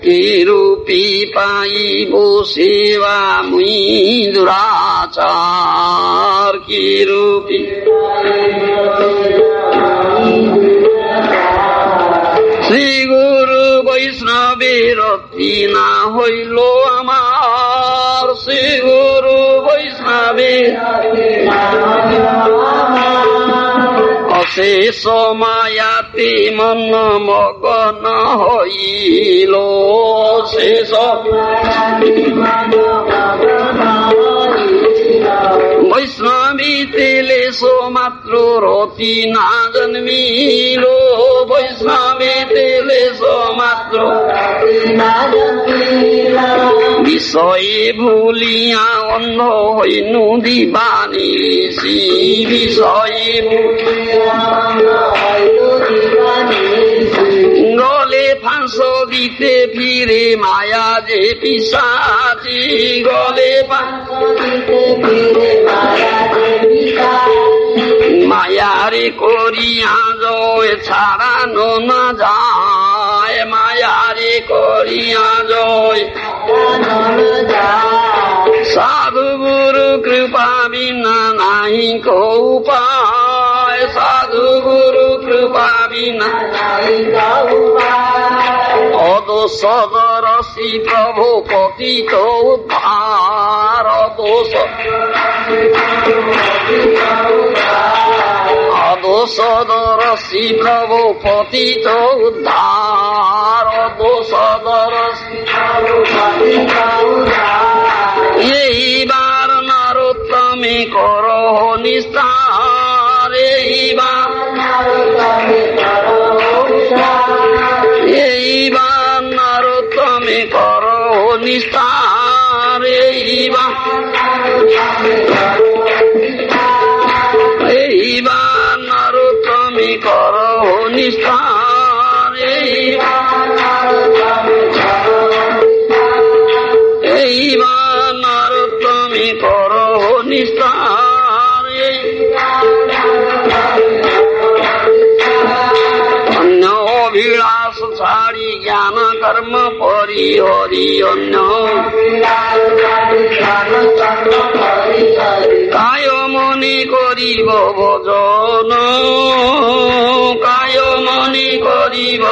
কি রূপী পাইব সেবা মুই দুরাচার, কি রূপী শ্রী গুরু বৈষ্ণবের না হইল আমার, শ্রী গুরু বৈষ্ণবের অশেষ মায়াতে মন মগন হইল, শেষ বৈষ্ণবী তেলে মাত্র রতি না জন্মিল, বৈষ্ণবী তেলে মাত্র বিষয়ে ভুলিয়া অন্ধ হইনু দিবানিসি, বিষয়ে গলে ফাঁস দিতে ফিরে মায়া যে পিশাচি, গলে মায়ারে করিয়া জয় ছাড়ানো না যায়, মায়ারে করিয়া জয় সাধু গুরু কৃপা বিনা নাহি কো উপায়, সাধু গুরু কৃপা বিনা অদোষ রসি প্রভু পতিত উদ্ধার, অদোষ অদোষ রসি প্রভু পতিত উদ্ধার, অদোষ রসি এইবার নরোত্তমে করো নিস্তার, এইবার এইবার নরোত্তমে করো নিস্তার, এইবার এইবার নরোত্তমে করো নিস্তার, এইবার নরোত্তমে করো নিস্তার। অন্য অভিলাষ ছাড়ি জ্ঞান কর্ম পরিহরি, অন্য কায় মনে করিব ভজন, কায় মনে করিব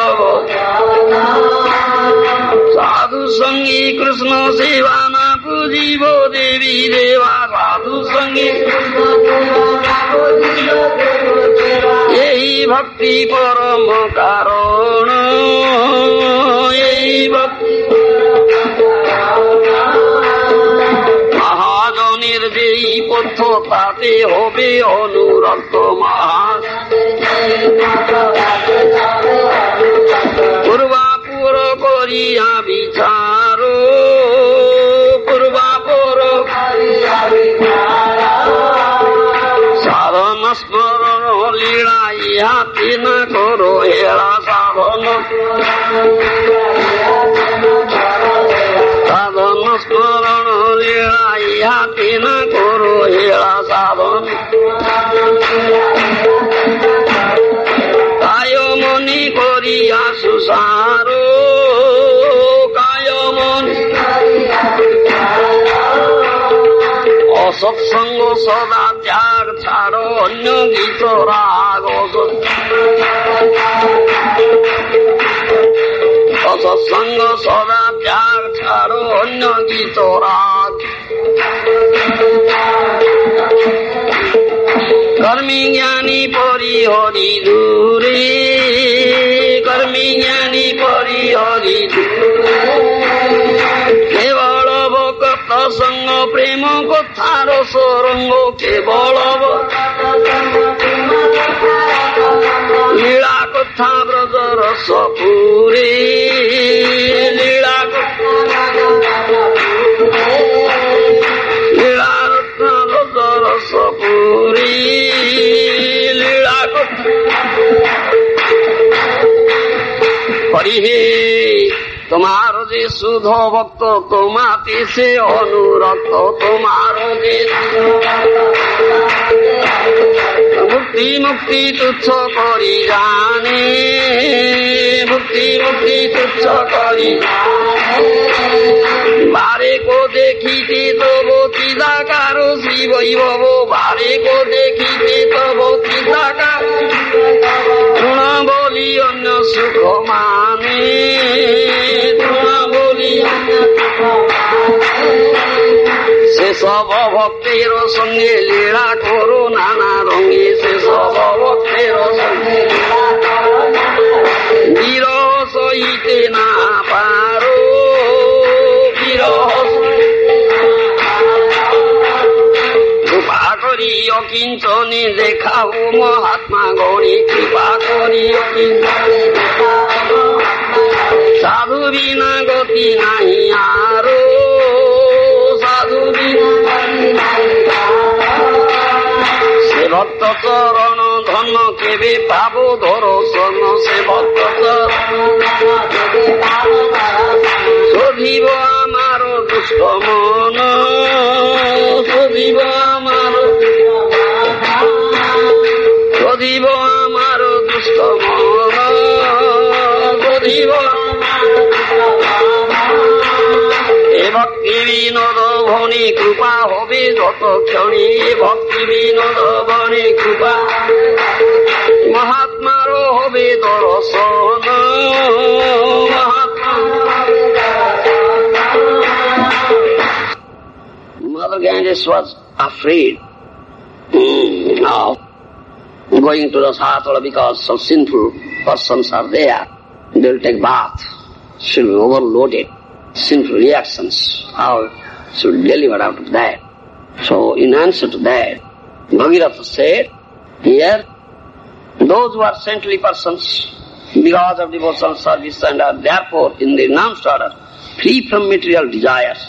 সাধু সঙ্গী কৃষ্ণ সেবা না পুজিব দেবী দেবা, সাধু সঙ্গী এই ভক্তি পরম কারণ, এই ভক্তি মহাজনের যেই পথ তাতে হবে অনুরক্ত, পূর্বাপুর করিয়া বিচার, পূর্বাপুর সাধন স্মরণ লীলা ইহাতে না করো হেরা, সাধন সাধন স্মরণ লীলা ইহাতে না করো হেরা, সাধন কায় মনি করিয়া সুসার, কায় মনি অসৎসঙ্গ সদা ত্যাগ ছাড়ো অন্য গীত রাগ, অসৎসঙ্গ সদা ত্যাগ ছাড়ো অন্য গীত রাগ, কর্মী জ্ঞানী পরিহরি দূরে, কর্মী জ্ঞানী পরিহরি কেবল ভক্ত সঙ্গ প্রেম কথার সরঙ্গ, কেবল লীলা কথা ব্রজ রস পুরে, লীলা লীলা রত্ন ব্রজ রস পুরে, লীলা কথা হরি হে তোমার যে শুদ্ধ ভক্ত তোমাতে সে অনুরক্ত, তোমার যে মুক্তি মুক্তি তুচ্ছ করি জানে, মুক্তি মুক্তি তুচ্ছ করি বৈভব বারে কো দেখিতে তব কৃতাকা তৃণ বলি অন্য সুখ মানে তৃণ বলি সে সব ভক্তের সঙ্গে লীলা করো নানা রঙে সে সব ভক্তের সঙ্গে বিরহ সহিতে না পারো বিরহ কৃপা করি অকিঞ্চনে দেখাও মহাত্মা গৌরী কৃপা করি অকিঞ্চনে সাধু বিনা গতি নাহি আরো সাধু বিনা সে ভক্ত চরণ ধন্য কেবে পাব দর্শন সে ভক্ত চরণ শোধিব আমার দুষ্ট মন শোধিব আমার শোধিব আমার দুষ্ট মন শোধিব এ ভক্তি বিনোদ ভণি কৃপা হবে যত ক্ষণে ভক্তি বিনোদ ভণি কৃপা মহাত্মারও হবে দর্শন Mother Ganges was afraid of going to the Sahatala because some sinful persons are there. They will take bath. She will be overloaded. Sinful reactions. How she will deliver out of that. So in answer to that, Bhagirath said, here, those who are saintly persons, because of devotional service and are therefore in the renounced order, free from material desires,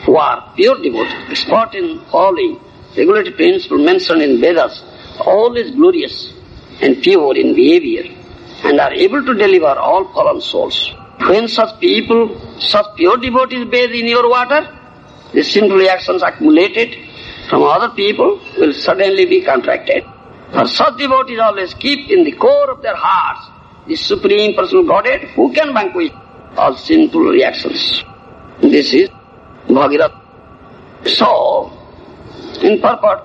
who are pure devotees, expert in following regulated principle mentioned in Vedas, always glorious and pure in behavior, and are able to deliver all fallen souls. When such people, such pure devotees bathe in your water, the sinful reactions accumulated from other people will suddenly be contracted. For such devotees always keep in the core of their hearts the Supreme Personal Godhead who can vanquish all sinful reactions. This is Bhagirath. So, in purport,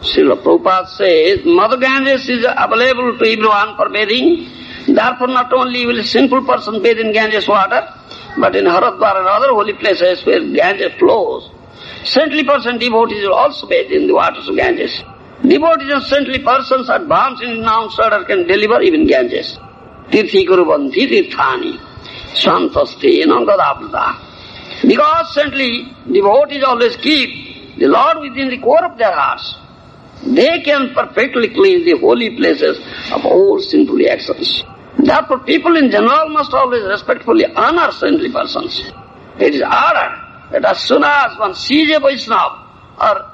Srila Prabhupada says, Mother Ganges is available to everyone for bathing. Therefore, not only will a sinful person bathe in Ganges water, but in Haridwar and other holy places where Ganges flows, saintly person devotees will also bathe in the waters of Ganges. Devotees and saintly persons advanced in renounced order can deliver even Ganges. Tirthi kurubandhi tirthani, svantaste nangadabhuta. Because saintly devotees always keep the Lord within the core of their hearts, they can perfectly cleanse the holy places of all sinful reactions. Therefore, people in general must always respectfully honor saintly persons. It is ordered that as soon as one sees a Vaishnava or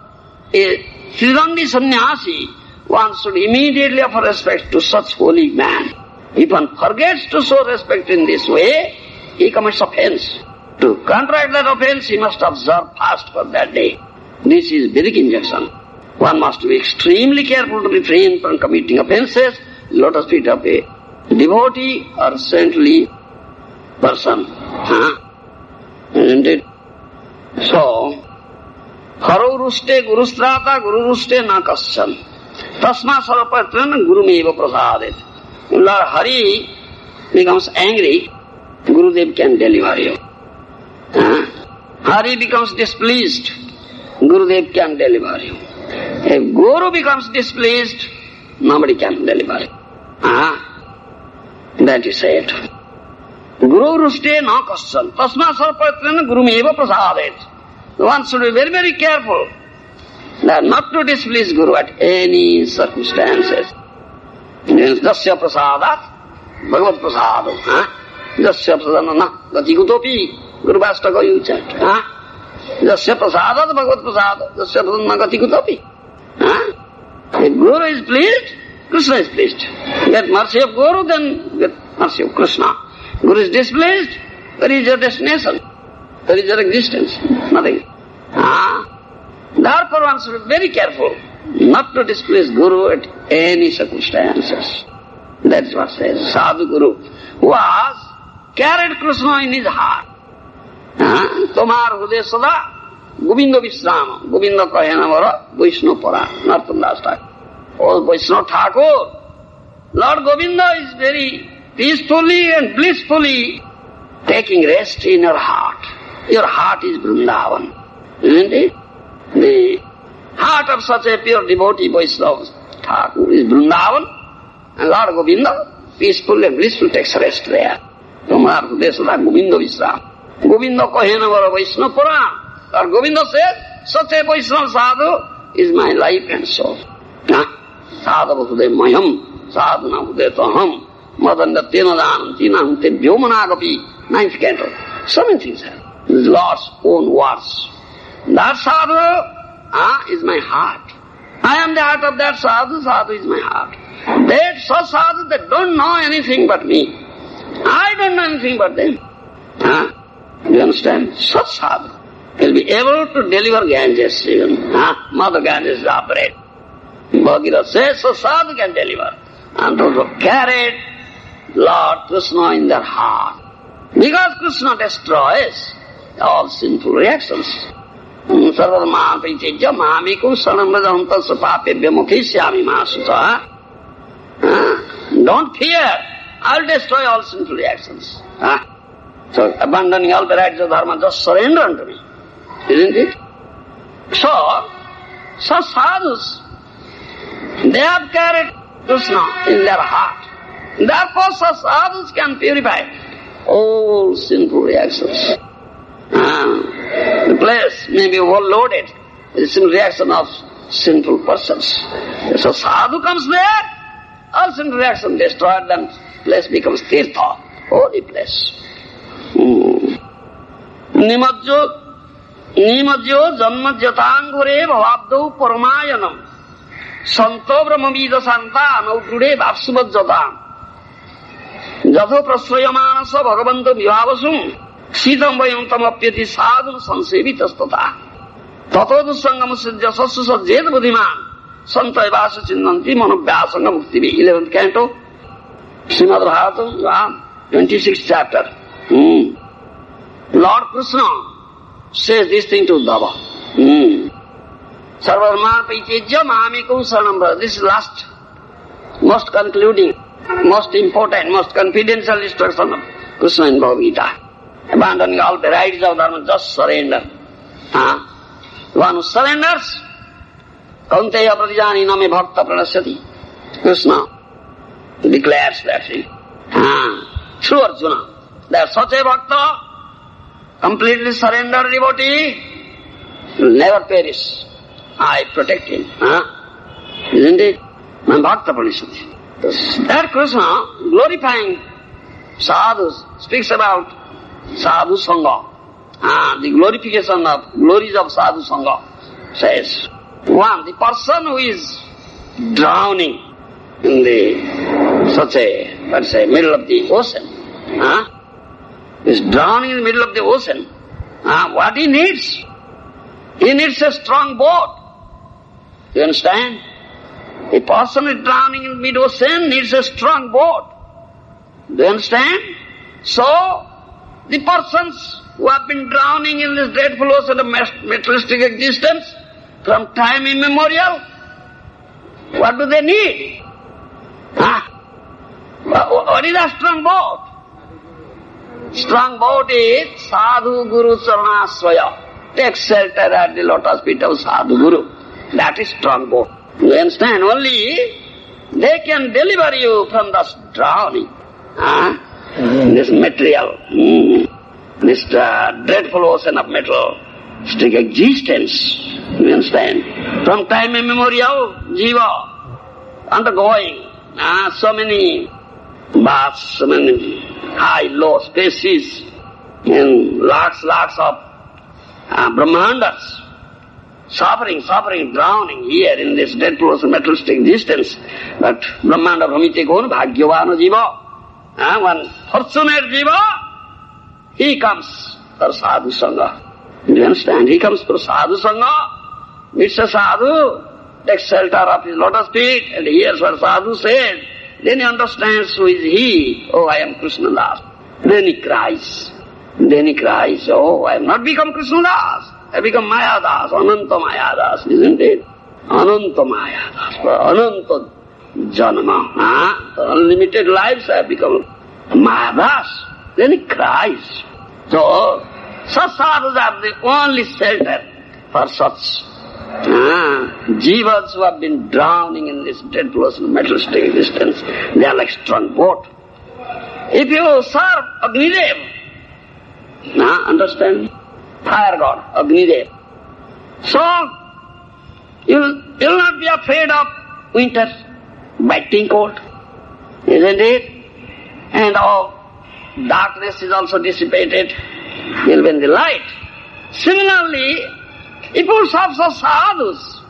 a Tridandi sannyasi, one should immediately offer respect to such holy man. If one forgets to show respect in this way, he commits offense. To counteract that offense, he must observe fast for that day. This is Vedic injunction. One must be extremely careful to refrain from committing offenses, lotus feet of a devotee or saintly person. Isn't it? So, Haro ruste gurustrata guru ruste na kaschan. Tasma sarapatra guru meva prasadet. Lord Hari becomes angry, Gurudev can deliver you. Hari becomes displeased, Gurudev can deliver you. If Guru becomes displeased, nobody can deliver you. That is said. Guru ruste na kaschan. Tasma sarapatra guru meva prasadet. One should be very, very careful that not to displease Guru at any circumstances. Jasya prasadat, Bhagavad prasadu. Jasya prasadana, gati kutopi, Guru Bhastaka you chant. Jasya prasadat, Bhagavad prasadu, Jasya prasadana gati kutopi. If Guru is pleased, Krishna is pleased. Get mercy of Guru, then get mercy of Krishna. Guru is displeased, where is your destination? Where is your existence? Nothing. Therefore one should be very careful not to displease Guru at any circumstances. That is what says Sadhu Guru, who has carried Krishna in his heart. Tomar hude sada Govinda Visrama. Govinda kahena mara Vaishnava para. Narottam Das Thakur. Oh, Vaishnava Thakur. Lord Govinda is very peacefully and blissfully taking rest in your heart. Your heart is Vrindavan. Isn't it? The heart of such a pure devotee Vaishnava Thakur is Vrindavan. And Lord Govinda, peaceful and blissful, takes rest there. Tomar Desada Govinda Visram. Govinda kahena vara Vaishnava Puran. Lord Govinda says, such a Vaishnava sadhu is my life and soul. Sadhava hude mayam, sadhana hude taham, madanda tena danam, tina hante vyomanagapi. Ninth canto. So many things happen. This is Lord's own words. That sadhu is my heart. I am the heart of that sadhu, sadhu is my heart. That such sadhu that don't know anything but me. I don't know anything but them. You understand? Such sadhu will be able to deliver Ganges even. Mother Ganges is operated. Bhagirath says, so sadhu can deliver. And those who carried Lord Krishna in their heart. Because Krishna destroys all sinful reactions. Sarvadama pritejya mahamikum saranam tasya papebhya mukhishyami mahasuta. Don't fear, I'll destroy all sinful reactions. So abandoning all varieties of dharma, just surrender unto me. Isn't it? So sadhus, they have carried Krishna in their heart. Therefore such sadhus can purify all sinful reactions. The place may be overloaded with the reaction of sinful persons. So sadhu comes there, all sinful reaction destroyed, then place becomes tirtha, holy place. Nimajyo janmajyatangure bhavabdau paramayanam santo brahmavida santa anautude vapsumajyatam jatho prasrayamanasa bhagavanto vibhavasum sitam vayam tamapyati sadhun sansevitasthata tato dussangam siddhya sassu sajjed buddhiman santa evasa chinnanti manobhyasanga muktivi. 11th canto, Srimad Bhagavatam, 26th chapter. Lord Krishna says this thing to Uddhava. Sarvadharman paitejya mahamikum saranam. This is last, most concluding, most important, most confidential instruction of Krishna in Bhagavad Gita. Abandoning all varieties of dharma, just surrender. One who surrenders, kaunteya pratijani me bhakta pranasyati. Krishna declares that thing. Through Arjuna. There such a bhakta, completely surrendered devotee, will never perish. I protect him. Isn't it? Man bhakta pranishati. That Krishna, glorifying sadhus, speaks about sadhu sangha. The glorification of glories of sadhu sangha. Says, one, the person who is drowning in the such a, let's say, middle of the ocean, is drowning in the middle of the ocean. What he needs? He needs a strong boat. You understand? A person is drowning in mid-ocean needs a strong boat. Do you understand? So, the persons who have been drowning in this dreadful ocean of materialistic existence from time immemorial, what do they need? What is a strong boat? Strong boat is sadhu guru charanasvaya. Take shelter at the lotus feet of sadhu guru. That is strong boat. You understand? Only they can deliver you from this drowning. This material, this dreadful ocean of materialistic existence. You understand? From time immemorial, jiva, undergoing so many baths, so many high, low spaces, and lots of Brahmandas, suffering, drowning here in this dreadful ocean of materialistic existence. But Brahmanda Brahmite Gon Bhagyavana Jiva, one fortunate jiva, he comes for sadhu sangha. Do you understand? He comes for sadhu sangha, meets a sadhu, takes shelter of his lotus feet, and hears what sadhu says. Then he understands who is he. Oh, I am Krishna Das. Then he cries, oh, I have not become Krishna Das. have become Mayadas, Ananta Mayadas, isn't it? Ananta Mayadas, Ananta Janma. The unlimited lives have become Mayadas. Then he cries. So, such sadhus are the only shelter for such jivas who have been drowning in this dreadful materialistic existence. They are like strong boat. If you serve Agnidev, understand? Fire god, Agnidev. So, you'll not be afraid of winter, biting cold, isn't it? And all darkness is also dissipated. You'll be in the light. Similarly, if you serve such sadhus,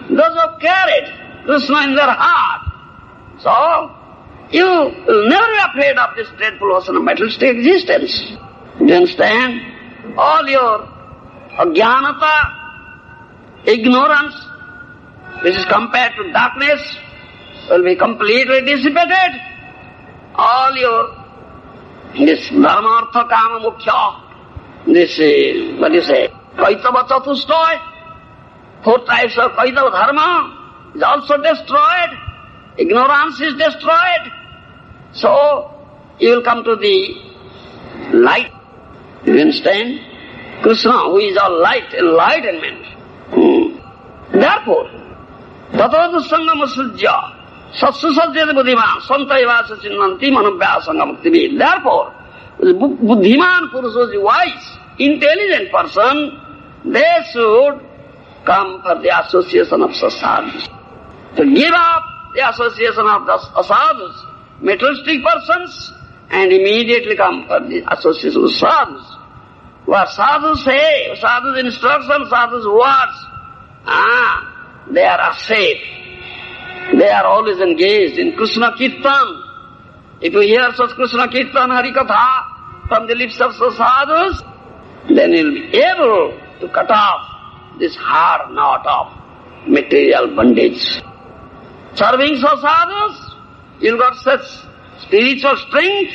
those who carried Krishna in their heart, so you will never be afraid of this dreadful ocean of materialistic existence. Do you understand? All your ajnanata, ignorance, which is compared to darkness, will be completely dissipated. All your this dharma, artha, kama, mukhya, this, what do you say, kaitava chatustoy, 4 types of kaitava dharma is also destroyed. Ignorance is destroyed. So, you will come to the light. You understand? Krishna, who is all light, enlightenment. Therefore, tato sangam sujya, satsu sajyate buddhiman, santayvasa chinnanti manubhya sangamuktivi. Therefore, buddhiman purusha, the wise, intelligent person, they should come for the association of sadhus. To give up the association of the sadhus, materialistic persons, and immediately come for the association of sadhus. What sadhus say, sadhus instructions, sadhus words, they are safe. They are always engaged in Krishna Kirtan. If you hear such Krishna Kirtan, Harikatha from the lips of such sadhus, then you will be able to cut off this hard knot of material bondage. Serving such sadhus, you will got such spiritual strength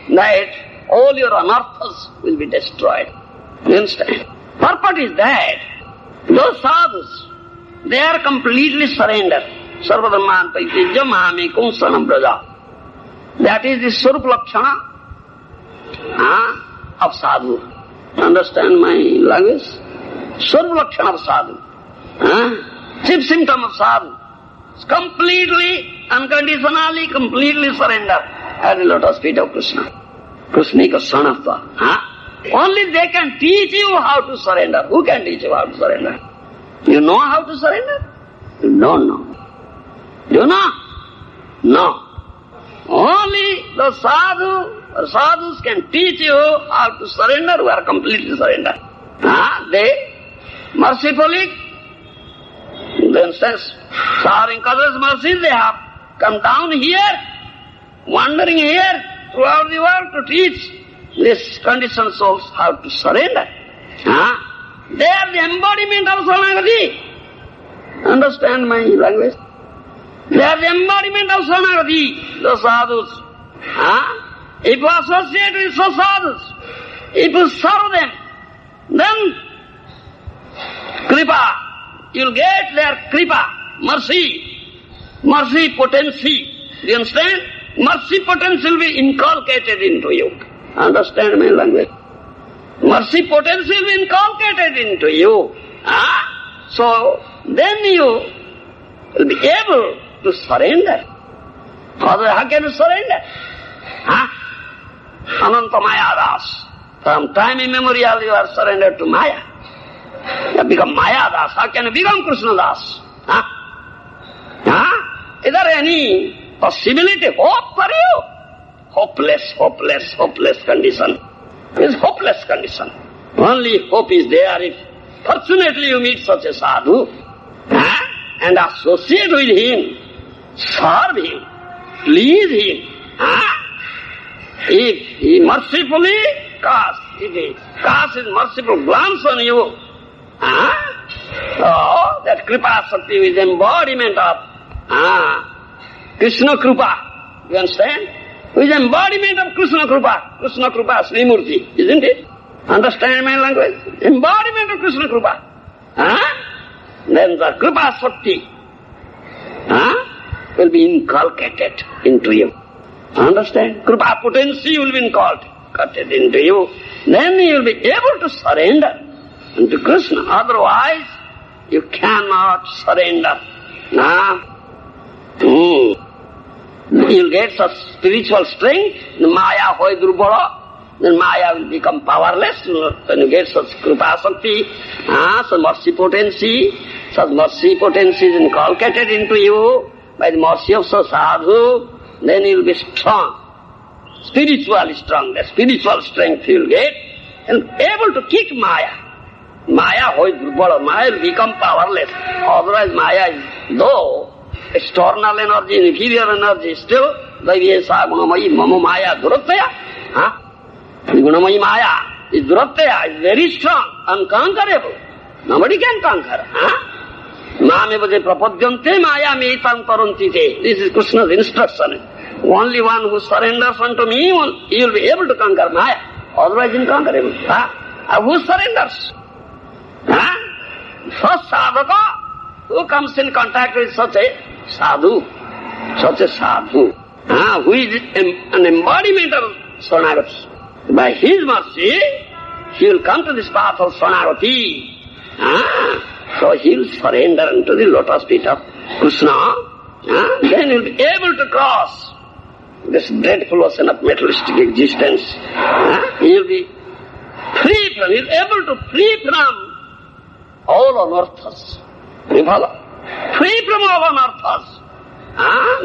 that all your anarthas will be destroyed. You understand? Purport is that those sadhus, they are completely surrendered. Sarvadhamman paitijya mahamekam sanam braja. That is the Swarup Lakshana of sadhu. Understand my language? Swarup Lakshana of sadhu. Chief symptom of sadhu. Completely, unconditionally, completely surrender at the lotus feet of Krishna. Krishnika Sanatva. Only they can teach you how to surrender. Who can teach you how to surrender? You know how to surrender? You don't know. Do you know? No. Only the sadhu or sadhus can teach you how to surrender who are completely surrendered. They mercifully, then says, showering Qadras mercies, they have come down here, wandering here throughout the world to teach these conditioned souls how to surrender. They are the embodiment of Saranagati. Understand my language? They are the embodiment of Saranagati, the sadhus. If you associate with such sadhus, if you serve them, then kripa, you'll get their kripa, mercy potency. Do you understand? Mercy potency will be inculcated into you. Understand my language? Mercy potency will be inculcated into you. So, then you will be able to surrender. Otherwise, how can you surrender? Ananta Mayadas. From time immemorial you are surrendered to Maya. You have become Mayadas. How can you become Krishnadas? Is there any possibility, hope for you? Hopeless condition. It is hopeless condition. Only hope is there if fortunately you meet such a sadhu and associate with him, serve him, please him. If he mercifully casts, if he casts his merciful glance on you, that Kripa Shakti is embodiment of Krishna Kripa. You understand? Who is embodiment of Krishna Kripa? Krishna Kripa Srimurti, isn't it? Understand my language? Embodiment of Krishna Kripa. Then the Kripa Shakti will be inculcated into you. Understand? Kripa potency will be inculcated into you. Then you will be able to surrender unto Krishna. Otherwise, you cannot surrender. You will get such spiritual strength. The Maya hoy durbala. Then Maya will become powerless. When you get such Kripa Shakti, such mercy potency is inculcated into you by the mercy of such sadhu, then you will be strong, spiritually strong. The spiritual strength you will get and able to kick Maya. Maya hoy durbala. Maya will become powerless. Otherwise Maya is, though external energy, inferior energy, still Daivesa Gunamayi Mama Maya Durataya. Gunamayi Maya is Durataya, is very strong, unconquerable. Nobody can conquer. Mamevaje prapadyante Maya metam tarantite. This is Krishna's instruction. Only one who surrenders unto me, he will be able to conquer Maya. Otherwise inconquerable. Who surrenders? Such sadhaka, who comes in contact with such a sadhu, who is an embodiment of Saranagati. By his mercy, he will come to this path of Saranagati. So he will surrender unto the lotus feet of Krishna. Then he will be able to cross this dreadful ocean of materialistic existence. He will be free from, he will be able to free from all anarthas. You follow? Free from all anarthas.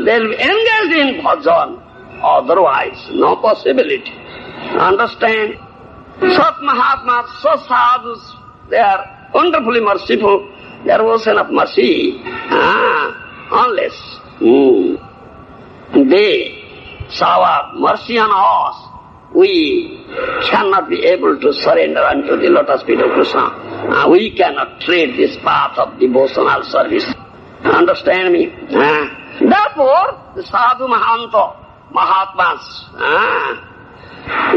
They will be engaged in bhajan. Otherwise, no possibility. Understand? Sat Mahatmas, such sadhus, they are wonderfully merciful. They are ocean of mercy. Unless they shower mercy on us, we cannot be able to surrender unto the lotus feet of Krishna. We cannot tread this path of devotional service. Understand me? Therefore, the sadhu Mahatmas,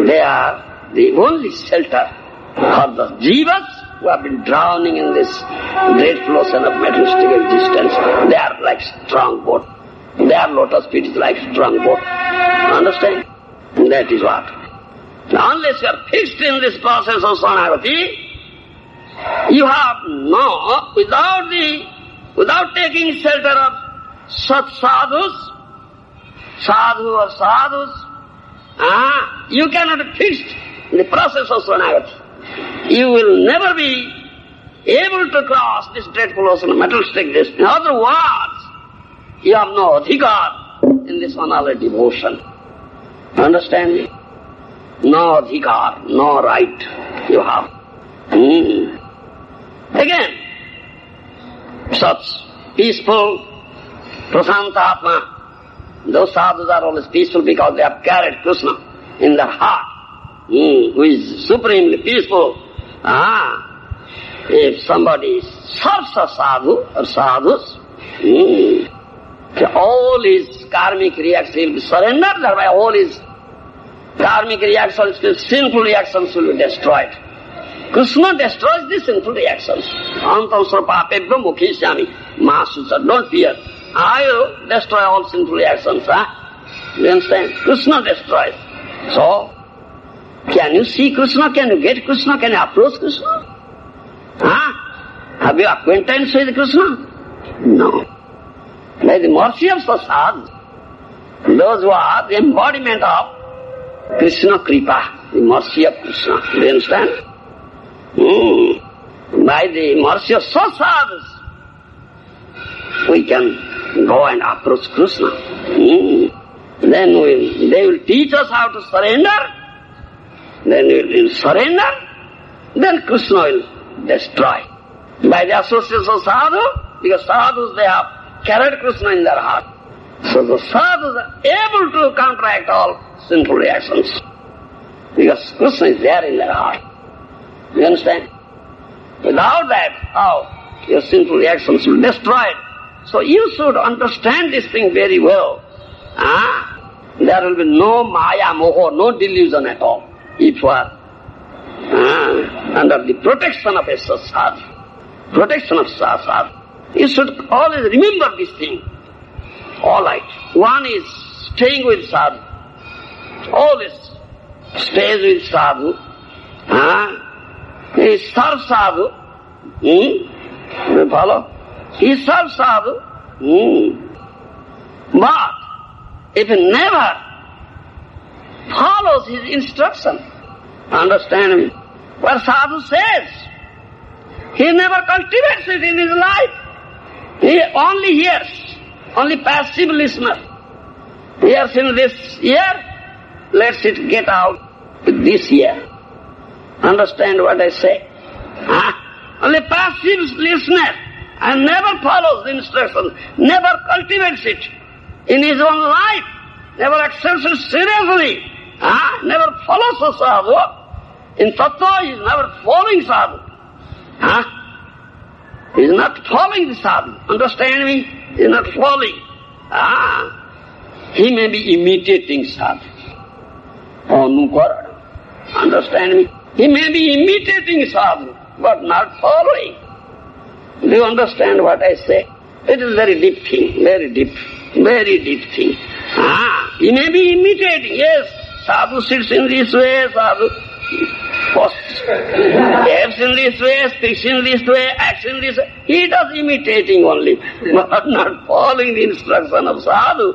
they are the only shelter for the jivas who have been drowning in this dreadful ocean of materialistic existence. They are like strong boat. Their lotus feet is like strong boat. Understand? That is what. Now, unless you are fixed in this process of Saranagati, you have no, without taking shelter of such sadhus, you cannot be fixed in the process of Saranagati. You will never be able to cross this dreadful ocean of materialistic existence. In other words, you have no adhikar in this unalloyed devotion. Understand me? No adhikar, no right you have. Again, such peaceful, prasanta atma, those sadhus are always peaceful because they have carried Krishna in their heart, who is supremely peaceful. If somebody serves a sadhu or sadhus, all his karmic reactions will be surrendered, thereby all his karmic reactions, sinful reactions will be destroyed. Krishna destroys the sinful reactions. Antam srapapebhyo mukhishyami mahasucha. Don't fear. I will destroy all sinful reactions. You understand? Krishna destroys. So, can you see Krishna? Can you get Krishna? Can you approach Krishna? Have you acquaintance with Krishna? No. By the mercy of sadhus, those who are the embodiment of Krishna Kripa, the mercy of Krishna. Do you understand? By the mercy of sadhus, we can go and approach Krishna. Then they will teach us how to surrender. Then we will surrender. Then Krishna will destroy. By the association of sadhu, because sadhus, they have carried Krishna in their heart. So the sadhus are able to counteract all sinful reactions. Because Krishna is there in their heart. You understand? Without that, how your sinful reactions will be destroyed. So you should understand this thing very well. There will be no maya, moho, no delusion at all. If you are under the protection of a sadhu. Protection of sadhu. You should always remember this thing. All right. One is staying with sadhu. Always stays with sadhu. He serves sadhu. You follow? He serves sadhu. But if he never follows his instruction, understand me, what sadhu says, he never cultivates it in his life. He only hears, only passive listener. Hears in this ear, lets it get out with this ear. Understand what I say? Only passive listener and never follows the instructions, never cultivates it in his own life, never accepts it seriously, never follows the sadhu. In tattva, he is never following sadhu. He is not following the sadhu. Understand me? He is not following. He may be imitating sadhu. Understand me? He may be imitating sadhu, but not following. Do you understand what I say? It is very deep thing, very deep thing. He may be imitating, yes, sadhu sits in this way, sadhu behaves in this way, speaks in this way, acts in this way. He does imitating only, but not following the instruction of sadhu.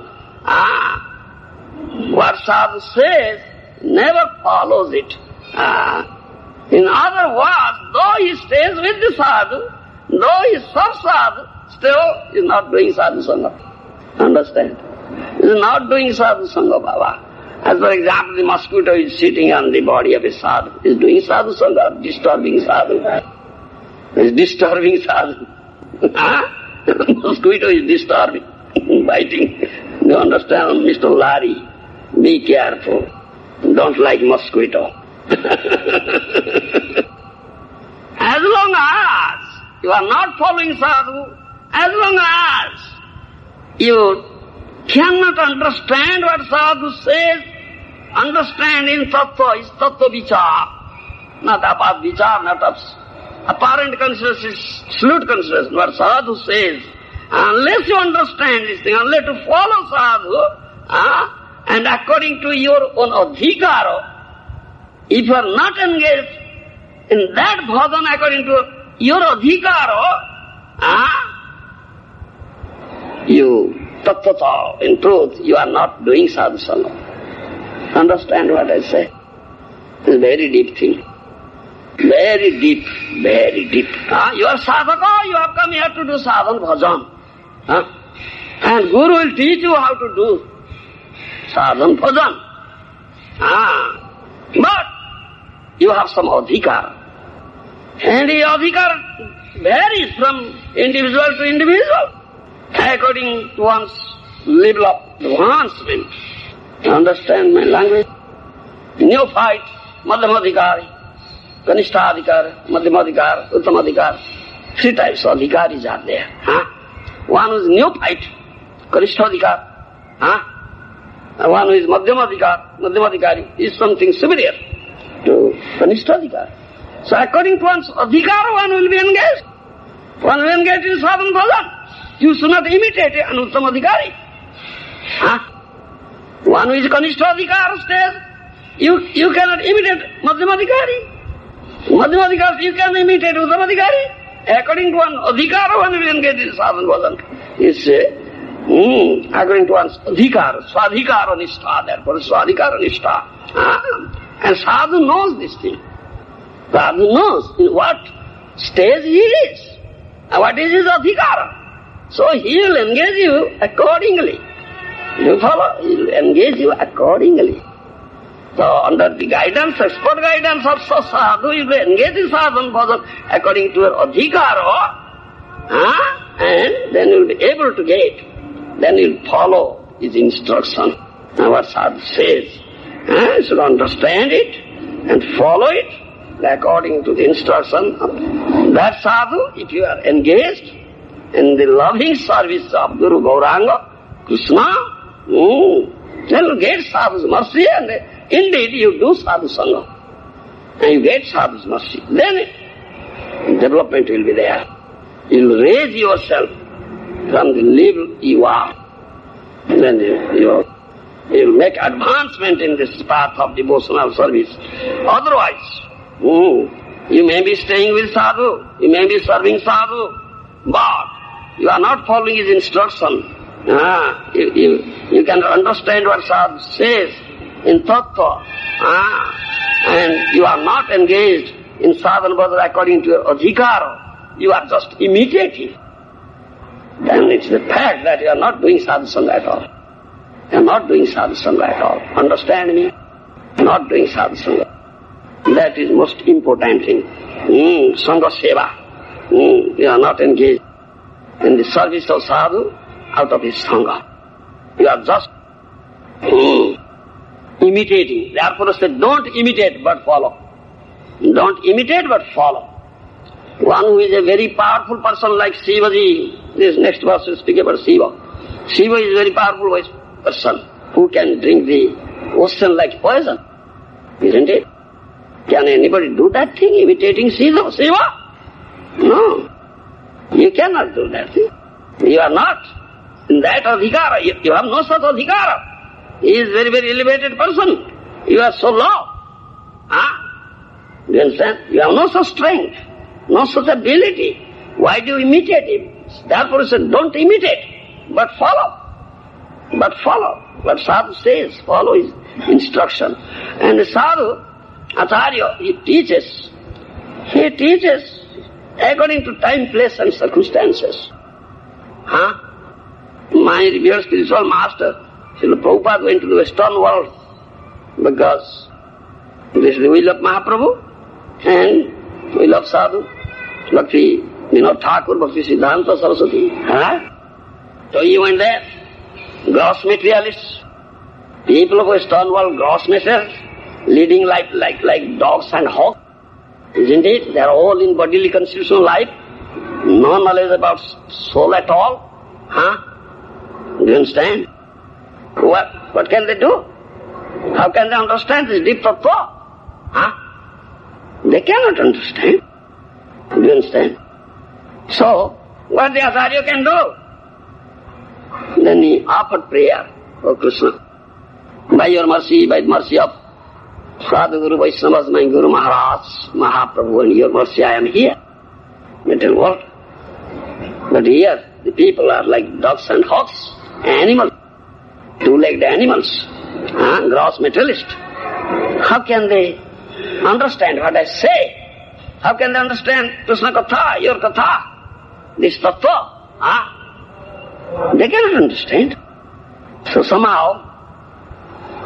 What sadhu says, never follows it. In other words, though he stays with the sadhu, though he serves sadhu, still he is not doing sadhu sangha. Understand? He is not doing sadhu sangha, Baba. As for example, the mosquito is sitting on the body of a sadhu. He is doing sadhu sangha, disturbing sadhu. He is disturbing sadhu. Mosquito is disturbing, biting. You understand, Mr. Lari? Be careful. Don't like mosquito. As long as you are not following sadhu, as long as you cannot understand what sadhu says, understand in tattva is tattva vichar, not apart vichar, not apparent consideration, absolute consideration, what sadhu says. Unless you understand this thing, unless you follow sadhu, and according to your own adhikara, if you are not engaged in that bhajan according to your adhikara, you tattva, in truth, you are not doing sadhu sangha. Understand what I say? It's a very deep thing. Very deep, very deep. You are sadhaka, you have come here to do sadhan bhajan. And Guru will teach you how to do sadhan bhajan. But you have some adhikar. And the adhikar varies from individual to individual, according to one's level of advancement. You understand my language? Neophyte, madhyamadhikari, kanishthadhikari, madhyamadhikari, uttamadhikari. 3 types of adhikaris are there. One who is neophyte, kanishthadhikari. One who is madhyamadhikari is something superior to kanishthadhikari. So according to one's adhikara, one will be engaged. One will engage in sadhan bhajan. You should not imitate an uttamadhikari. One who is kanishthadhikari stays, you cannot imitate madhyamadhikari. Madhyamadhikari, you can imitate uttamadhikari. According to one adhikara, one will engage in sadhan bhajan. It's according to one's adhikara, swadhikara nishtha, therefore swadhikara nishtha. And sadhu knows this thing. Sadhu knows in what stage he is, and what is his adhikara. So he will engage you accordingly. You follow? He will engage you accordingly. So under the guidance, expert guidance of sadhu, you will engage in sadhan bhajan according to your adhikara, and then you will be able to get, then you will follow his instruction. Now what sadhu says, you should understand it and follow it according to the instruction of that sadhu. If you are engaged in the loving service of Guru Gauranga, Krishna, then you get sadhu's mercy, and indeed you do sadhu sangha. and you get sadhu's mercy, then development will be there. You will raise yourself from the level you are. Then you will make advancement in this path of devotional service. Otherwise, you may be staying with sadhu, you may be serving sadhu, but you are not following his instruction. You can understand what sadhu says in tattva, and you are not engaged in sadhana bhajana according to your adhikara. You are just imitating. Then it's the fact that you are not doing sadhu sangha at all. You are not doing sadhu sangha at all. Understand me? Not doing sadhu sangha. That is most important thing. Sangha seva. You are not engaged in the service of sadhu out of his sangha. You are just imitating. Therefore I said, don't imitate but follow. Don't imitate but follow. One who is a very powerful person like Shivaji, this next verse will speak about Shiva. Shiva is a very powerful person who can drink the ocean like poison. Isn't it? Can anybody do that thing, imitating Shiva? No. You cannot do that thing. You are not in that adhikara. You have no such adhikara. He is very, very elevated person. You are so low. Do you understand? You have no such strength, no such ability. Why do you imitate him? Therefore he said, don't imitate, but follow. But follow what sadhu says. Follow his instruction. And the sadhu, Acharya, he teaches according to time, place and circumstances. My revered spiritual master, Srila Prabhupada, went to the Western world because this is the will of Mahaprabhu and will of sadhu. Bhakti Vinod Thakur, Bhakti Siddhanta Saraswati. So he went there. Gross materialists, people of Western world, gross materialists, leading life like dogs and hogs. Isn't it? They are all in bodily constitutional life. No knowledge about soul at all. Do you understand? What can they do? How can they understand this deep tattva? They cannot understand. Do you understand? So, what the Acharya can do? Then he offered prayer for Krishna. By your mercy, by the mercy of Sadhu Guru Vaishnavas, my Guru Maharaj, Mahaprabhu, and your mercy, I am here. Material world. But here, the people are like dogs and hogs, animals, two-legged animals, gross materialist. How can they understand what I say? How can they understand Krishna Katha, your Katha, this Tattva? They cannot understand. So somehow,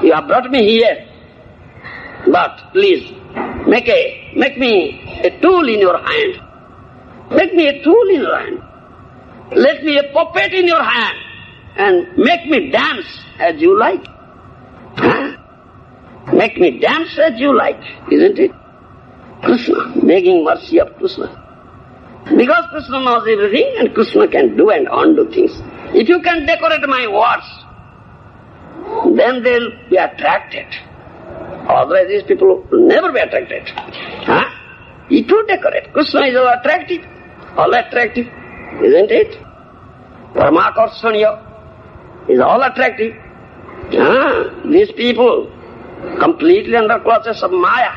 you have brought me here, but please, make me a tool in your hand. Make me a tool in your hand. Let me a puppet in your hand and make me dance as you like. Make me dance as you like, isn't it? Krishna, begging mercy of Krishna. Because Krishna knows everything and Krishna can do and undo things. If you can decorate my words, then they'll be attracted. Otherwise these people will never be attracted. If you decorate, Krishna is all attractive, isn't it? Paramakarshaniya is all attractive. These people completely under clutches of Maya.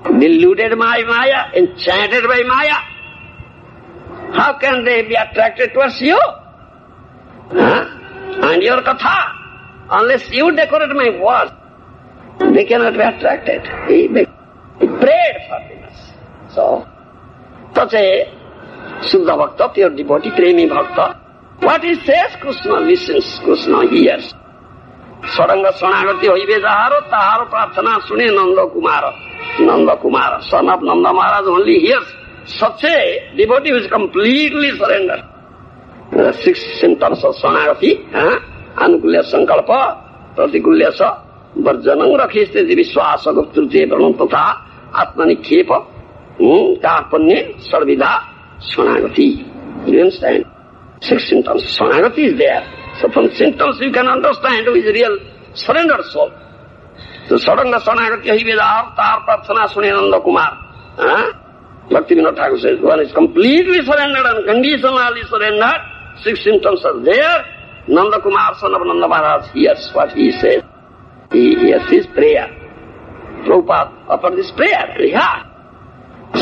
Deluded by Maya, enchanted by Maya. How can they be attracted towards you? And your Katha, unless you decorate my words, they cannot be attracted. He prayed for this. So, such a Suddha Bhakta, pure devotee, Premi Bhakta, what he says, Krishna listens, Krishna hears. Saranga Sanagati hoibe jaharo, taharo prarthana sune Nanda Kumara, son of Nanda Maharaj, only hears. Such a devotee who is completely surrendered. The 6 symptoms of Sanagati, Anukulya Sankalpa, Pratikulya Sa, Varjanam Rakhiste Vishwasa Guptrute Pranam Tatha, Atmani Khepa, Karpanye, Sarvidha, Sanagati. Do you understand? 6 symptoms. Sanagati is there. So from symptoms you can understand who is real surrendered soul. तो सड़ंग शरणागति हरिवेदार तार प्रार्थना सुने Nand Kumar. Bhakti Vinod Thakur says, one is completely surrendered and conditionally surrendered. 6 symptoms are there. Nanda Kumar, son of Nanda Maharaj, hears what he says. He hears his prayer. Prabhupada offered this prayer and he heard.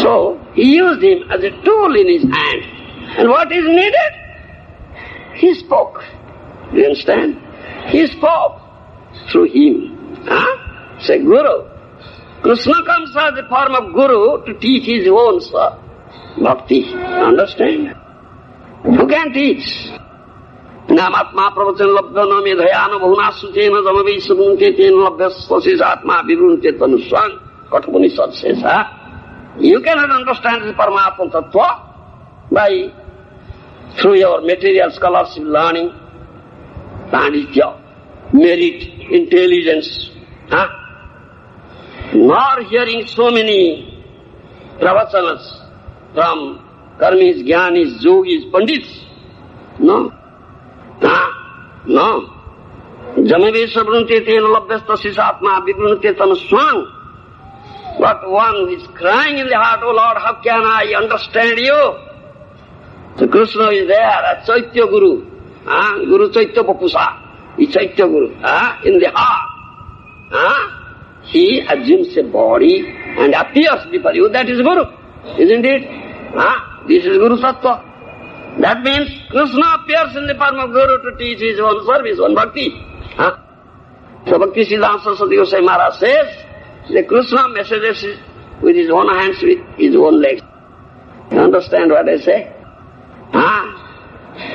So, he used him as a tool in his hand. And what is needed? He spoke. Do you understand? He spoke through him. Say, Guru. Krishna comes as a form of Guru to teach his own bhakti. Understand? Who can teach? Namatma pravachan labdha na medhayana bhuna suchena jamavi subunte ten labdha svasis atma vivrunte tanuswang. Kathapunisad says, you cannot understand the Paramatma Tattva through your material scholarship learning, panditya, merit, intelligence, nor hearing so many pravachanas from karmis, jnanis, yogis, pandits. No. No. Jamavesha brunte tena labhyasta sisatma vibrunte tanuswang. But one who is crying in the heart, oh Lord, how can I understand you? So Krishna is there as Chaitya Guru. Guru Chaitya Papusa. He Chaitya Guru. In the heart. He assumes a body and appears before you. That is Guru. Isn't it? This is Guru Tattva. That means Krishna appears in the form of Guru to teach his own service, own bhakti. So Bhakti Siddhanta Saraswati Goswami Maharaj says, the Krishna messages with his own hands, with his own legs. You understand what I say?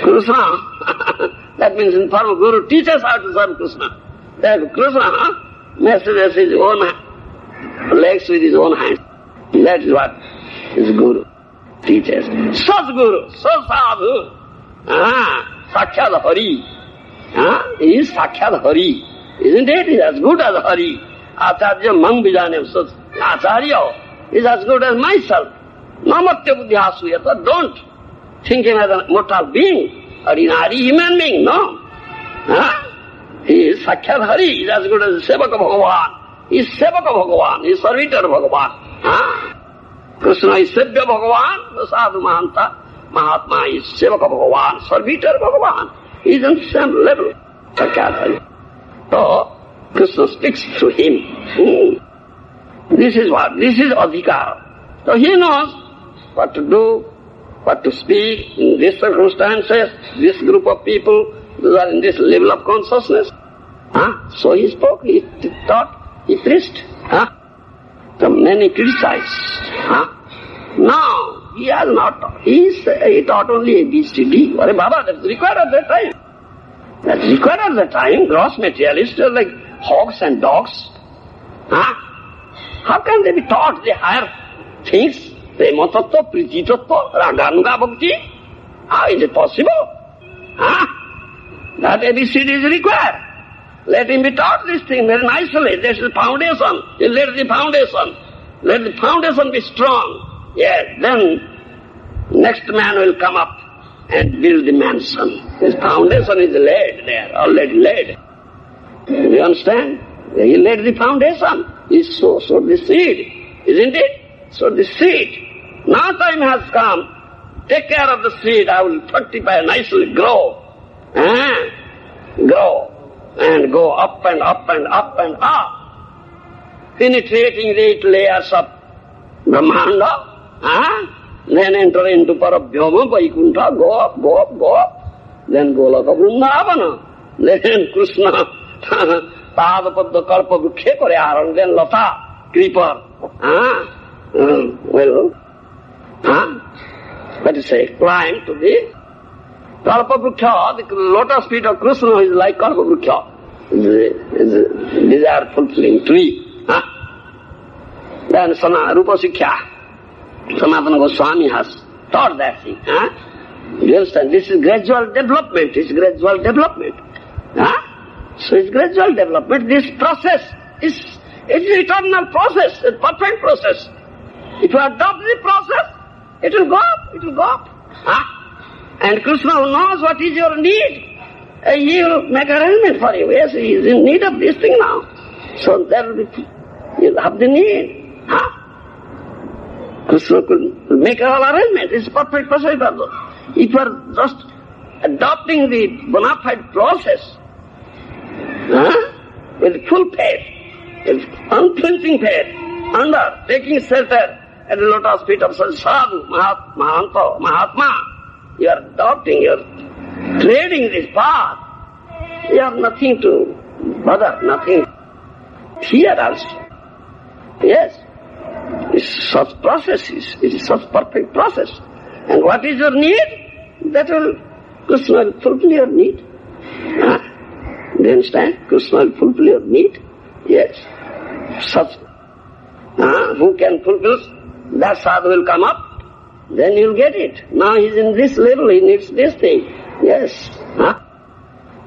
Krishna, that means in form of Guru, teaches how to serve Krishna. That Krishna messages his own legs with his own hands. That is what his Guru teaches. Sadguru, Sadhu, Sakhyad Hari. He is Sakhyad Hari. Isn't it? He is as good as Hari. Acharya Mang Bijanev Sat. Acharya is as good as myself. Namatya buddhya suyata. Don't think him as a mortal being, ordinary human being, no. He is Sakhyad Hari. He is as good as Sevaka Bhagavan. He is Sevaka Bhagavan. He is servitor Bhagavan. Krishna is Sevya Bhagavan. The Sadhu Mahanta Mahatma is Sevaka Bhagavan, servitor Bhagavan. He is on the same level. Sakhyad Hari. So, Krishna speaks through him. This is what? This is adhikara. So he knows what to do, what to speak in these circumstances, this group of people who are in this level of consciousness. So he spoke, he taught, he preached. So many criticized. Now, he has not taught. He taught only ABCD. Arey Baba, that's required at that time. That's required at that time. Gross materialists are like hogs and dogs. How can they be taught the higher things? Prema tattva, priti tattva, raganuga bhakti? How is it possible? That ABCD is required. Let him be taught this thing very nicely. This is the foundation. You let the foundation be strong. Yes, then next man will come up and build the mansion. His foundation is laid there, already laid. Do you understand? He laid the foundation. He sowed the seed, isn't it? So the seed. Now time has come. Take care of the seed. I will fructify nicely, grow. Grow. And go up and up and up and up. Penetrating the 8 layers of Brahmanda. Then enter into Parabhyama, Vaikuntha, go up, go up, go up. Then Golaka Vrindavana. Then Krishna, Padapadda Kalpa Vrukshe Kore, then Lata, Creeper. Let us say, climb to the Kalpa Vruksha, the lotus feet of Krishna is like Kalpa Vruksha. Is a desire fulfilling tree. Then Rupa Sikkha. Sanatana Goswami has taught that thing. Do you understand? This is gradual development. So it's gradual development. This process it's an eternal process, a perfect process. If you adopt the process, it will go up. And Krishna knows what is your need. He will make arrangement for you. Yes, he is in need of this thing now. So there will be, you'll have the need. Krishna could make all arrangement. It's perfect process. If you are just adopting the bona fide process, with full faith, with unflinching faith, under taking shelter at the lotus feet of such sadhu, Mahatma, you are adopting, you are treading this path. You have nothing to bother, nothing to fear also. Yes, it's such processes, it is such perfect process. And what is your need? That will, Krishna will fulfill your need. Do you understand? Krishna will fulfill your need. Yes. Such, who can fulfill, that sadhu will come up, then you'll get it. Now he's in this level, he needs this thing. Yes.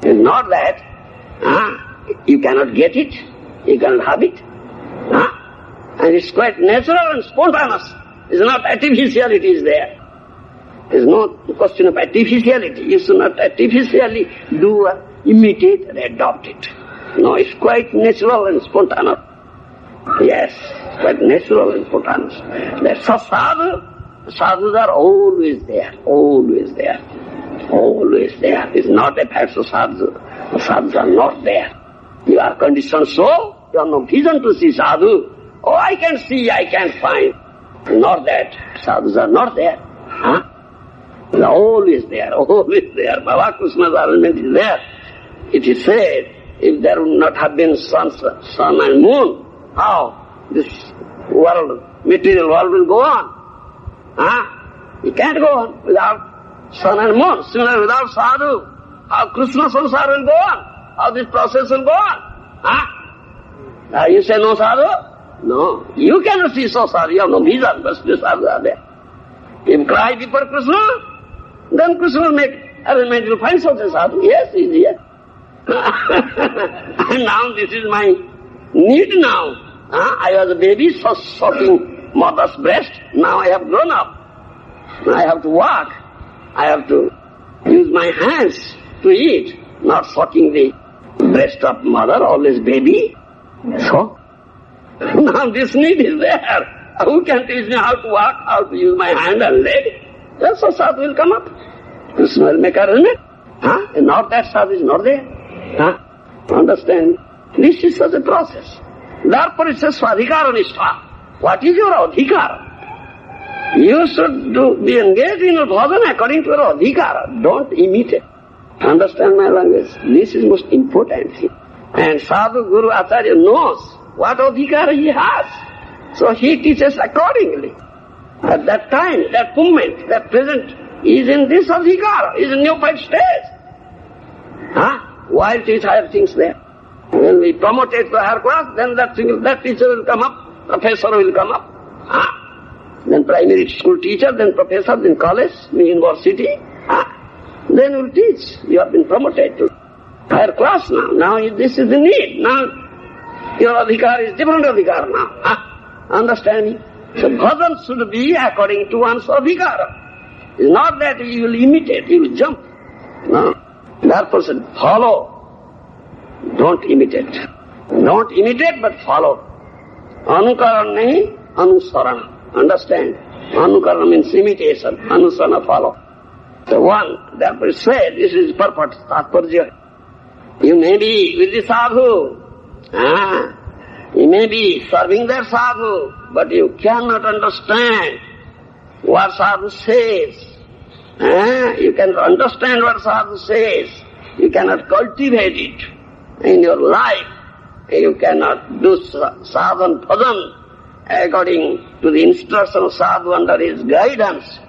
And not that, you cannot get it, you cannot have it. And it's quite natural and spontaneous. It's not artificiality is there. There's no question of artificiality. You should not artificially do or imitate or adopt it. No, it's quite natural and spontaneous. Yes, quite natural and spontaneous. That's a sadhu. Sadhus are always there, always there, always there. It's not a fact of sadhu. The sadhus are not there. You are conditioned so, you have no vision to see sadhu. Oh, I can see, I can find. Not that. Sadhus are not there. They are always there, always there. Baba Krishna's arrangement is there. It is said, if there would not have been sun and moon, how this world, material world will go on? It can't go on without sun and moon. Similarly, without sadhu, how Krishna samsara will go on? How this process will go on? You say no sadhu? No. You cannot see so sadhu. You have no vision, but still sadhu are there. If you cry before Krishna, then Krishna will make arrangement. You will find such a sadhu. Yes, he is here. And now this is my need now. I was a baby sucking mother's breast. Now I have grown up. I have to walk. I have to use my hands to eat, not sucking the breast of mother, always baby. So, now this need is there. Who can teach me how to walk, how to use my hand and leg? Then so sadhu will come up. Krishna will make arrangement. And not that sadhu is not there. Understand? This is such a process. Therefore it says swadhikara nishtha. What is your adhikara? You should be engaged in your bhajan according to your adhikara. Don't imitate. Understand my language? This is most important thing. And sadhu, guru, acharya knows what adhikara he has. So he teaches accordingly. At that time, that moment, that present, is in this adhikara, is in neophyte stage. While teach higher things there. When we promote it to higher class, then that teacher will come up, professor will come up. Then primary school teacher, then professor, then college, then university. Then will teach. You have been promoted to higher class now. Now this is the need. Now your adhikar is different adhikar now. Understand me? So bhajan should be according to one's adhikara. It's not that you will imitate, you will jump. No. Therefore said, follow. Don't imitate. Don't imitate, but follow. Anukaran nahi, anusarana. Understand? Anukarana means imitation. Anusarana, follow. The one, therefore said, this is purport, tatparja. You may be with the sadhu. You may be serving that sadhu, but you cannot understand what sadhu says. You cannot understand what sadhu says. You cannot cultivate it in your life. You cannot do sadhan bhajan according to the instruction of sadhu under his guidance.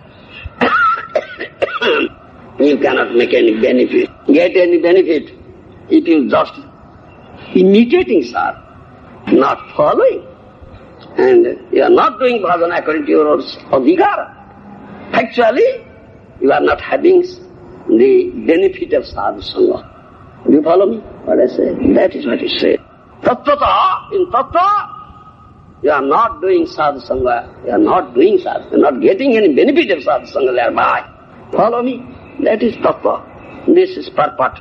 You cannot make any benefit, get any benefit if you just imitating sadhu, not following. And you are not doing bhajan according to your adhikara. Actually, you are not having the benefit of sadhu sangha. Do you follow me? What I say? That is what he said. Tattvata, in tattva, you are not doing sadhu sangha. You are not doing sadhu. You are not getting any benefit of sadhu sangha thereby. Follow me? That is tattva. This is purport.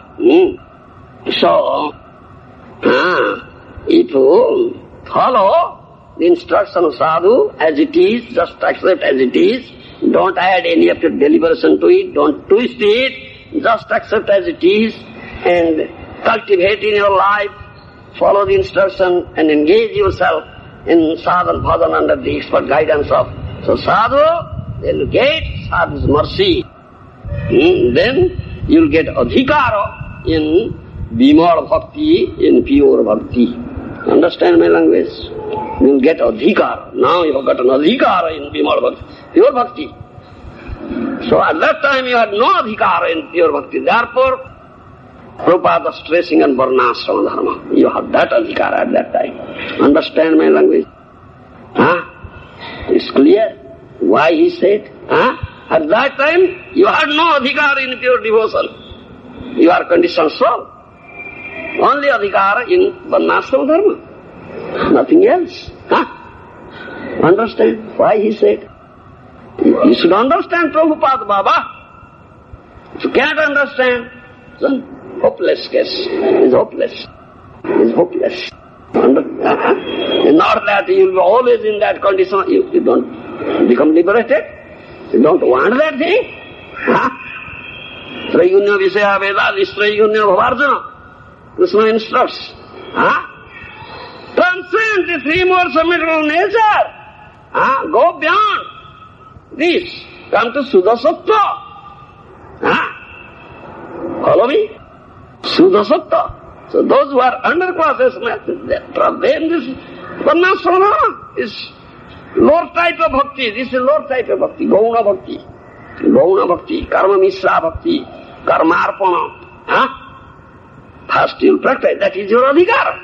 So, If you follow the instruction of sadhu as it is, just accept as it is, don't add any of your deliberation to it, don't twist it, just accept as it is and cultivate in your life, follow the instruction and engage yourself in sadhana bhajan under the expert guidance of sadhu, then you get sadhu's mercy. Then you'll get adhikara in vimal bhakti, in pure bhakti. Understand my language? You'll get adhikara. Now you have got an adhikara in vimal bhakti, pure bhakti. So at that time you had no adhikara in pure bhakti. Therefore, Prabhupada is stressing on varnashrama dharma. You have that adhikara at that time. Understand my language? It's clear why he said. At that time you had no adhikara in pure devotion. You are conditioned soul. Only adhikara in varnashrama dharma. Nothing else. Understand why he said? You should understand Prabhupada, Baba. If you can't understand, then hopeless case. It's hopeless. It's hopeless. Not that you will be always in that condition. You don't become liberated. You don't want that thing. Trayunya Visaya Veda, Nistrayunya Bhavarjana. Krishna instructs. Transcend the three modes of material nature. Go beyond this. Come to Suddha Sattva. Follow me? Suddha Sattva. So those who are under classes, for them this varnashrama is lower type of bhakti. This is lower type of bhakti. Gauna bhakti. Gauna bhakti. Karma mishra bhakti. Karmarpana. First you will practice. That is your adhikara.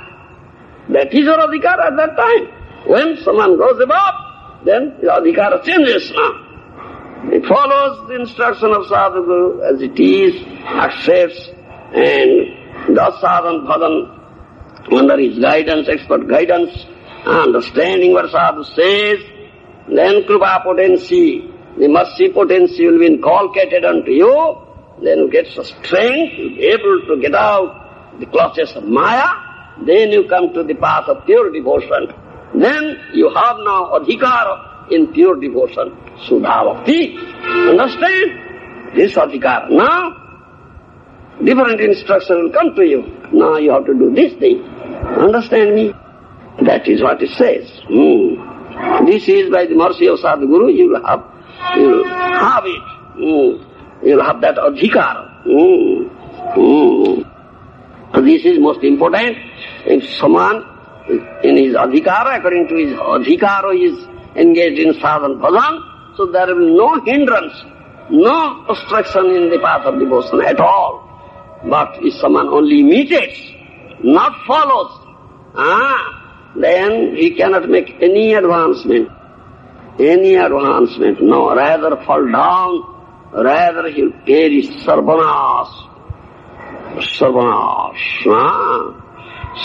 That is your adhikara at that time. When someone goes above, then the adhikara changes now. It follows the instruction of Sadhguru as it is, accepts and does sadhana bhajan under his guidance, expert guidance, understanding what Sadhu says. Then Krupa potency, the mercy potency will be inculcated unto you. Then you get strength, you'll be able to get out the clutches of Maya. Then you come to the path of pure devotion. Then you have now adhikara in pure devotion. Sudha Bhakti. Understand? This adhikara. Now, different instruction will come to you. Now you have to do this thing. Understand me? That is what it says. This is by the mercy of Sadhguru, you will have it. You will have that adhikara. This is most important. If someone in his adhikara, according to his adhikara, is engaged in sadhana bhajan, so there will be no hindrance, no obstruction in the path of devotion at all. But if someone only imitates, not follows, then he cannot make any advancement. Any advancement, no, rather fall down, rather he will perish, sarvanash. Sarvanash.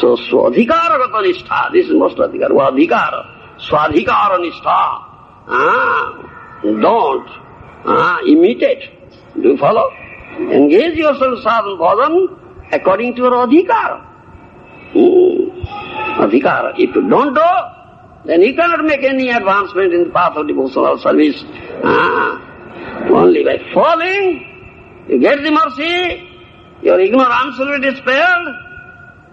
So swadhikara gata nishtha, this is most adhikara, vadhikara, swadhikara nishtha. Don't imitate. Do you follow? Engage yourself sadhana bhajan according to your adhikara. Adhikara. If you don't do, then you cannot make any advancement in the path of devotional service. Only by falling, you get the mercy, your ignorance will be dispelled,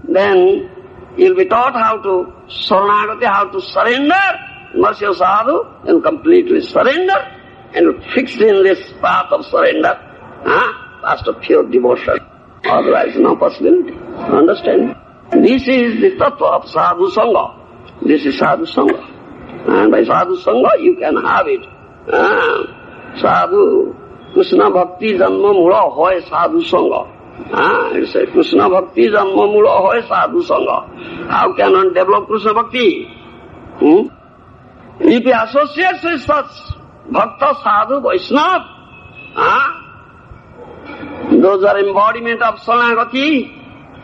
then you'll be taught how to saranagati, how to surrender, mercy of sadhu, and completely surrender, and fixed in this path of surrender, path of pure devotion. Otherwise, no possibility. Understand? This is the tattva of sadhu sangha. This is sadhu sangha. And by sadhu sangha, you can have it. Sadhu, Krishna bhakti janma mula hoy sadhu sangha. It says, Krishna bhakti janma mula hoy sadhu sangha. How can one develop Krishna bhakti? If he associates with such bhakta, sadhu, Vaishnava, those are embodiment of saranagati.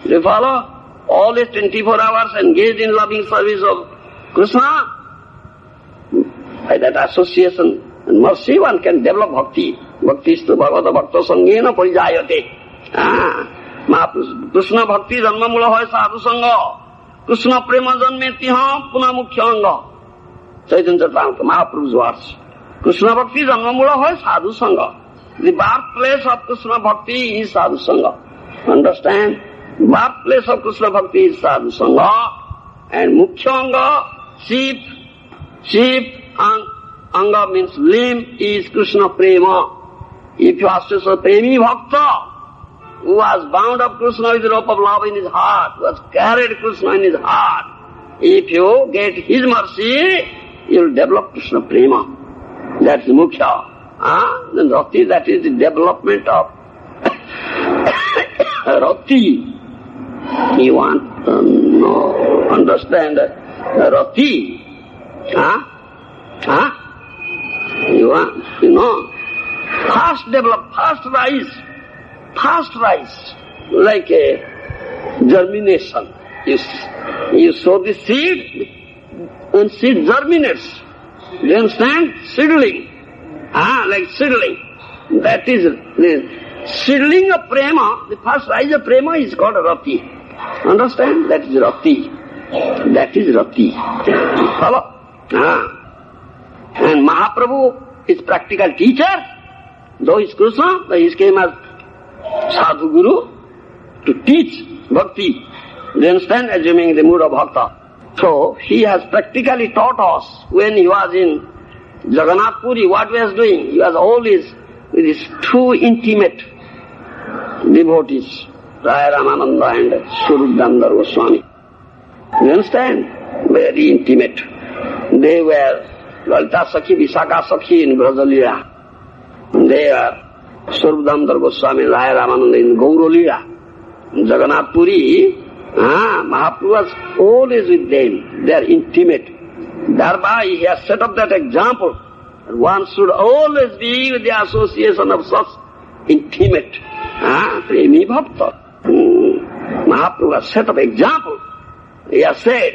You follow? Always 24 hours engaged in loving service of Krishna. By that association and mercy, one can develop bhakti. Bhakti istu bhagavata bhakta sangena parijayate. Krishna bhakti janma mula hoy sadhu sangha. Krishna prema janmetiha puna mukhya anga. Chaitanya Charitamrita, Mahaprabhu's words. Krishna bhakti janmamula hoy sadhu sangha. The birthplace of Krishna bhakti is sadhu sangha. Understand? Birthplace of Krishna bhakti is sadhu sangha. And mukhya anga, chief anga means limb is Krishna prema. If you ask us a premi bhakta, who has bound up Krishna with the rope of love in his heart, who has carried Krishna in his heart, if you get his mercy, you will develop Krishna prema. That's the mukhya. Then rati, that is the development of rati. You want no, understand rati? You want, fast develop, fast rise, like a germination. You sow the seed, and seed germinates. Do you understand? Seedling. Like seedling. That is the seedling of prema. The first rise of prema is called rati. Understand? That is rati. Follow? And Mahaprabhu is practical teacher. Though he is Krishna, he came as sadhu guru to teach bhakti. Do you understand? Assuming the mood of bhakta. So, he has practically taught us when he was in Jagannath Puri, what he was doing. He was always with his two intimate devotees, Raya Ramananda and Swarup Damodar Goswami. Do you understand? Very intimate. They were Lalita Sakhi, Visakha Sakhi in Brajalila. They are Swarup Damodar Goswami, Raya Ramananda in Gauralila. In Jagannath Puri, Mahaprabhu was always with them. They are intimate. Thereby he has set up that example. One should always be with the association of such intimate premi bhakta. Mahaprabhu has set up example. He has said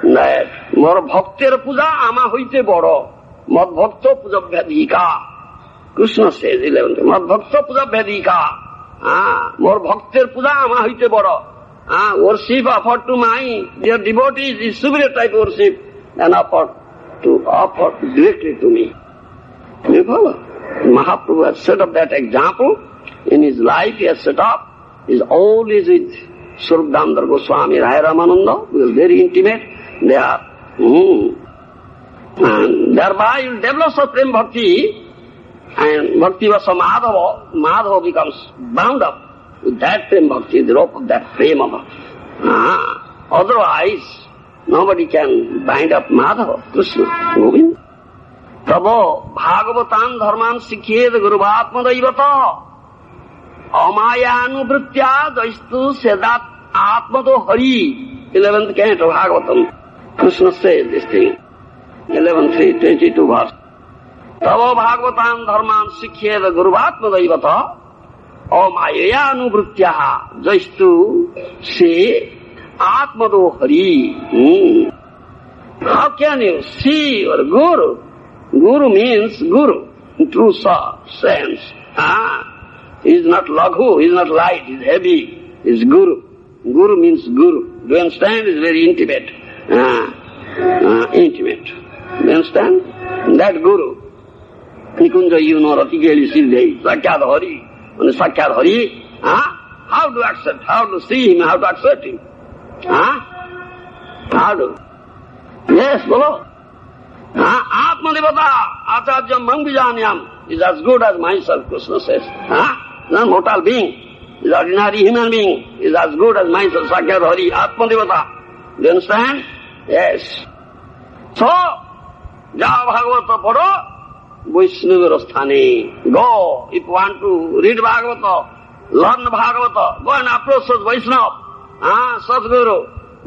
that mor bhakter puja ama hoite boro mad bhakta puja vyadhika. Krishna says 11th, mad bhakta puja vyadhika. More bhaktir puja ama hoite boro. Worship offered to my dear devotees is superior type of worship than offered directly to me. Do you follow? Mahaprabhu has set up that example in his life. He has set up. He is always with Swarup Damodar Goswami, Raya Ramananda, because very intimate. They are. And thereby you will develop such prem bhakti. And Bhakti Vasa Madhava becomes bound up with that prem bhakti, the rope of that prema bhakti. Otherwise, nobody can bind up Madhava, Krishna, Govinda. Tabo Bhagavatam Dharman Sikhed Guruvatma Daivata Amayanu Daistu Sedat Atmado Hari. 11th canto Bhagavatam. Krishna says this thing. 11:3:22 verse. Tavo Bhagavatam Dharman Sikhed Guruvatma Daivata Amayanu Daistu Se Atmado Hari. How can you see your Guru? Guru means Guru, in true sense. He is not laghu, he is not light, he is heavy, he is Guru. Guru means Guru. Do you understand? It is very intimate. Intimate. Do you understand? That Guru. Nikunja Rati Geli Siddhi, Sakyad Hari. When Sakyad Hari, how to accept, how to see him, how to accept him? How to? Yes, bolo. Atmadevata Acharyam Mangbijanyam is as good as myself, Krishna says. Not mortal being, is ordinary human being, is as good as myself, Sakyad Hari, Atmadevata. Do you understand? Yes. So, Jao Bhagavata Pado, Vaishnava Sthane. Go, if you want to read Bhagavata, learn Bhagavata, go and approach such Vaishnava, Sadguru,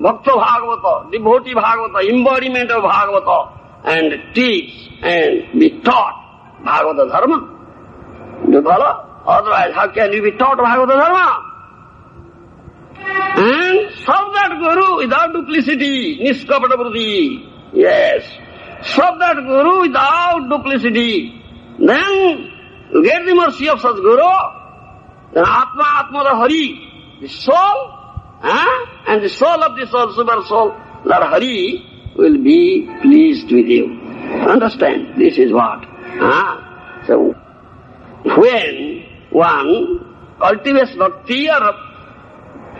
Bhakta Bhagavata, devotee Bhagavata, embodiment of Bhagavata, and teach and be taught Bhagavata Dharma. Do you follow? Otherwise, how can you be taught Bhagavata Dharma? And serve that Guru without duplicity, Niskapata Buddhi. Yes. Serve that Guru without duplicity. Then you get the mercy of such Guru. Then Atma, Atma the Hari, the soul, And the soul of the soul, super soul, Lord Hari, will be pleased with you. Understand? This is what. So, when one cultivates bhakti, or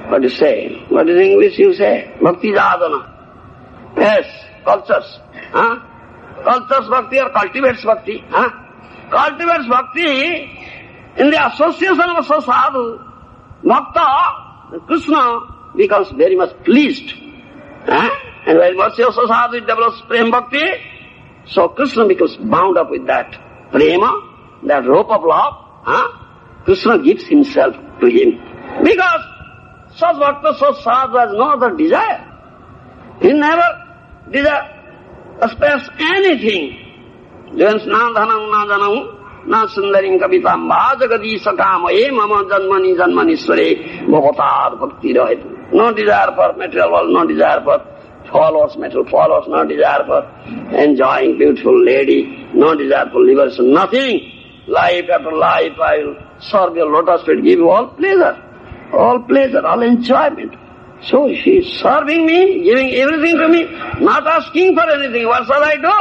what do you say? What is English you say? Bhakti jadana. Yes, cultures. Cultures bhakti or cultivates bhakti. Cultivates bhakti in the association of a sadhu, bhakta, Krishna becomes very much pleased. And when mercy of sadhu develops prema bhakti, so Krishna becomes bound up with that prema, that rope of love. Krishna gives himself to him. Because such bhakta, such sadhu has no other desire. He never aspires anything. Then na dhanam na janam na sundarim kavitam bhajagadi sakamaye mama janmani janmanisware bhavatar bhakti rahetu. No desire for material world, no desire for followers, material followers, no desire for enjoying beautiful lady, no desire for liberation, nothing. Life after life I will serve your lotus feet, give you all pleasure, all enjoyment. So she is serving me, giving everything to me, not asking for anything. What shall I do?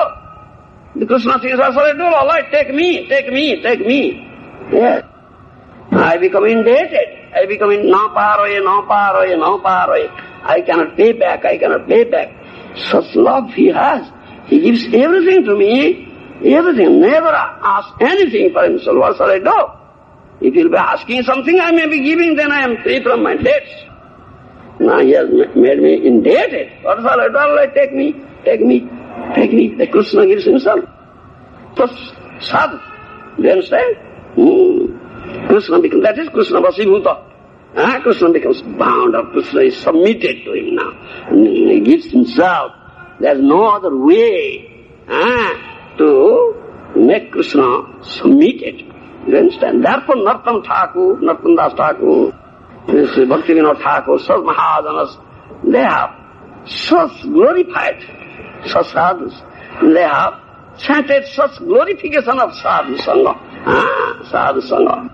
The Krishna says, what shall I do? All right, take me. Yes. I become indebted. I become no paroye. I cannot pay back. Such love he has. He gives everything to me, everything. Never asks anything for himself. What shall I do? If he will be asking something, I may be giving, then I am free from my debts. Now he has made me indebted. What shall I do? All right, take me. The Krishna gives himself. Plus sadhu. Do you understand? Krishna becomes, that is Krishna Vasibhuta. Krishna becomes bound up. Krishna is submitted to him now. He gives himself. There is no other way to make Krishna submitted. You understand? Therefore Narottam Thakur, Narottam Das Thakur, Bhakti Vinod Thakur, such Mahajanas, they have such glorified such sadhus. They have chanted such glorification of sadhu sangha. Sadhu sangha.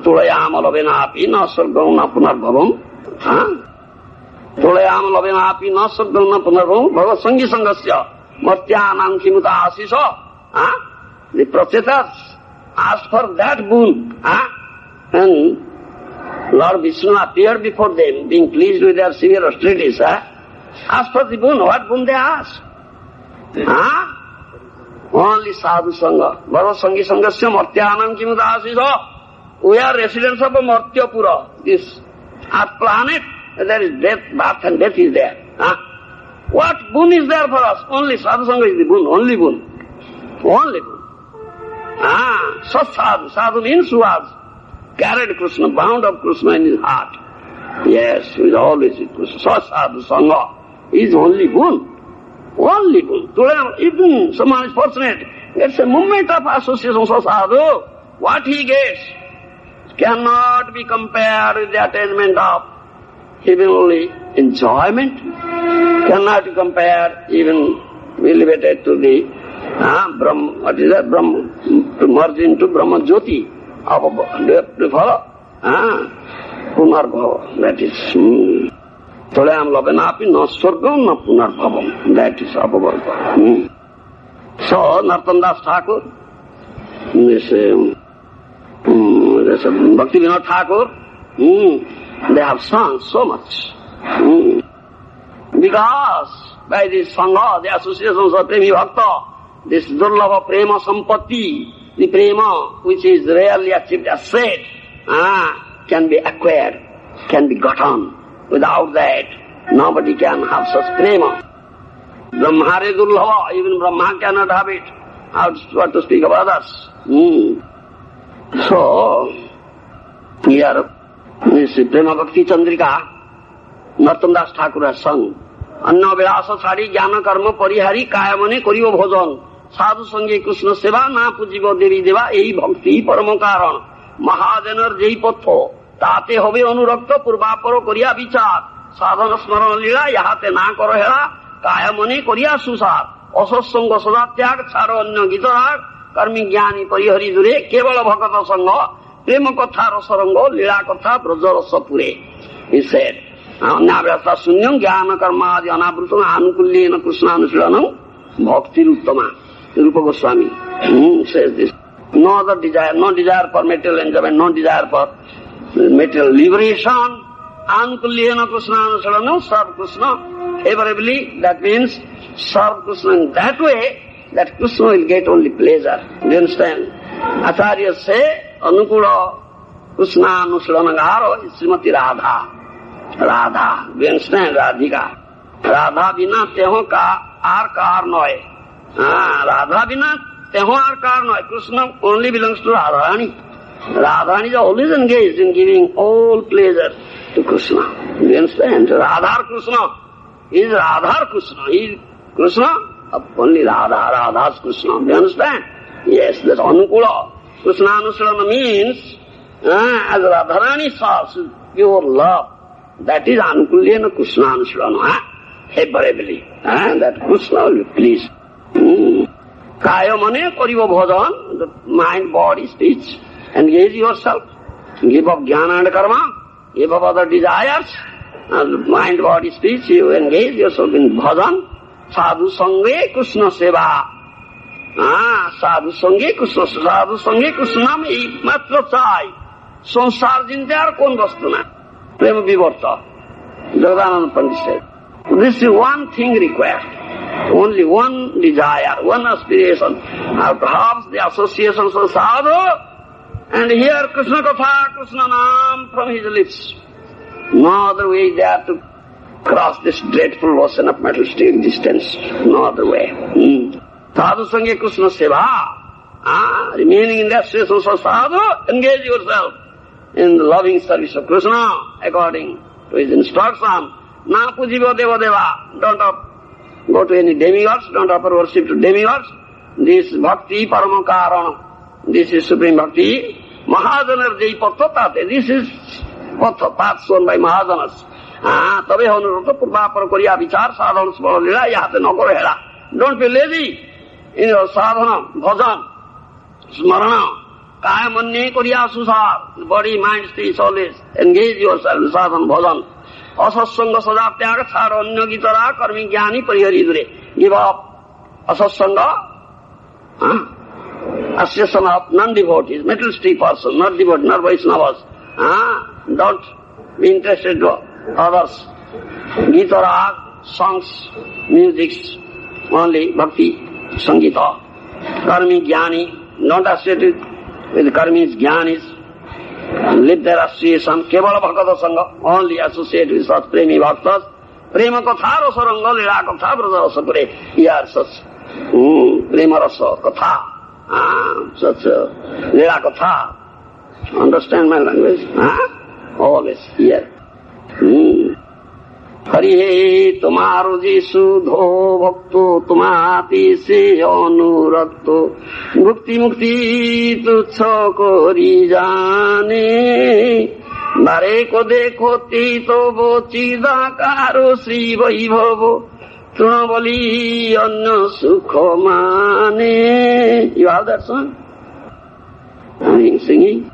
Tulayama lavenapi na sargam na punarbhavam. Tulayama lavenapi na sargam na punarbhavam. Bhava sangi sangasya martyanam kimuta asisa. The procetas asked for that boon. And Lord Vishnu appeared before them, being pleased with their severe austerities. Asked for the boon. What boon they asked? Only sadhu sangha. Bhava sangi sangasya martyanam kimuta asisa. We are residents of a Martyapura, this earth planet. There is death, birth and death is there. What boon is there for us? Only sadhu sangha is the boon, only boon. Only boon. Sat sadhu. Sadhu means who has carried Krishna, bound up Krishna in his heart. Yes, he is always with Krishna. Sat sadhu sangha is only boon. Only boon. Today, even someone is fortunate, gets a moment of association with sadhu, what he gets cannot be compared with the attainment of heavenly enjoyment, cannot be compared, even be limited to the Brahma, what is that? Brahma, to merge into Brahma Jyoti. Do you have to follow? Punarbhava, that is. Tolayam lavenapi na swargam na punarbhavam, that is abhavarga. So, Narottam Das Thakur, this Bhakti Vinod Thakur, they have sung so much. Because by this sangha, the associations of Premi Bhakta, this Durlabha Prema Sampatti, the Prema which is rarely achieved as said, can be acquired, can be gotten. Without that, nobody can have such Prema. Brahmare Durlabha, even Brahma cannot have it. What to speak of others? So, here, this Prema Bhakti Chandrika, Narottam Das Thakur has sung. Anna Vilasa Sari Jnana Karma Parihari Kayamane Koriva Bhojan Sadhu Sange Krishna Seva Na Pujiva Devi Deva Ei Bhakti Paramakaran Mahajanar Jai Patho Tate Hobe Anurakta Purvaparo Koriya Vichar Sadhana Smarana Lila Yahate Na Karo Hera Kayamane Koriya Susar Asasanga Sadatyak Charo Anya Gitarag Karmi Jnani Parihari Dure Kevala Bhakata Sangha Prema Katha Rasarango Lila Katha Braja Rasa Pure. He said, अन्याभ्यासा शून्यं ज्ञान कर्मादि अनावृतम आनुकूल्येन कृष्णानुशीलनम भक्तिर उत्तमा. Rupa Goswami says this. No other desire, no desire for material enjoyment, no desire for material liberation. Anukulyena Krishnanusaranam, serve Krishna favorably. That means serve Krishna in that way that Krishna will get only pleasure. Do you understand? Acharyas say, Anukula Krishnanusaranagaro is Srimati Radha. Radha. Do you understand? Radhika. Radha bina teho ka ar noy. Radha bina teho ar noy. Krishna only belongs to Radharani. Radharani is always engaged in giving all pleasure to Krishna. Do you understand? Radhar Krishna is Radhar Krishna. He is Krishna, only Radha. Radha's Krishna. Do you understand? Yes, that's Anukula. Krishnanusalana means as Radharani serves pure love. That is Anukulyena Krishnanusalana. Favorably. That Krishna will be pleased. Kaya mane kariva bhajan, the mind, body, speech. Engage yourself. Give up jnana and karma. Give up other desires. Mind, body, speech. You engage yourself in bhajan. Sadhu sange Krishna seva. Sadhu sange Krishna. Sadhu sange Krishna mein matra chai. Sansar jinte ar kon vastu na. Prema vivarta. Jagadananda Pandit said. This is one thing required. Only one desire, one aspiration. Perhaps the associations of sadhu and hear Krishna Katha, Krishna Naam from his lips. No other way they are to cross this dreadful ocean of materialistic existence. No other way. Sadhu Sangye Krishna Seva. Remaining in the associations of sadhu, engage yourself in the loving service of Krishna according to his instruction. Na pujiva deva deva. Don't go to any demigods, don't offer worship to demigods. This bhakti paramakarana. This is supreme bhakti. Mahajanar jai patha tate. This is patha, path shown by Mahajanas. Tabe hanurata purvapara koriya vichar sadhana smara lila yahate nakoro hera. Don't be lazy in your sadhana, bhajan, smarana. Kaya manne koriya susar. Body, mind, speech, always engage yourself in sadhana, bhajan. Asatsanga sadapyaga chara anya gitara karmi jnani parihari dure. Give up asatsanga, association of non-devotees, materialistic person, not devotees, not Vaishnavas. Don't be interested in others. Gitara, songs, musics, only bhakti, sangita. Karmi jnani, don't associate with karmis, jnanis. Live their association, kevala bhakata sangha, only associate with such premi bhaktas. Prema katha rasa ranga lila katha braja rasa kure. Here such prema rasa katha, such lila katha. Understand my language? Always here. Hari he tumaro ji sudho bhakto tumati se anurakto mukti mukti tuchha kori jane bare ko dekho tito bochidakaro Sri Vaibhava trunavali anna sukha mane. You have that song? Singing.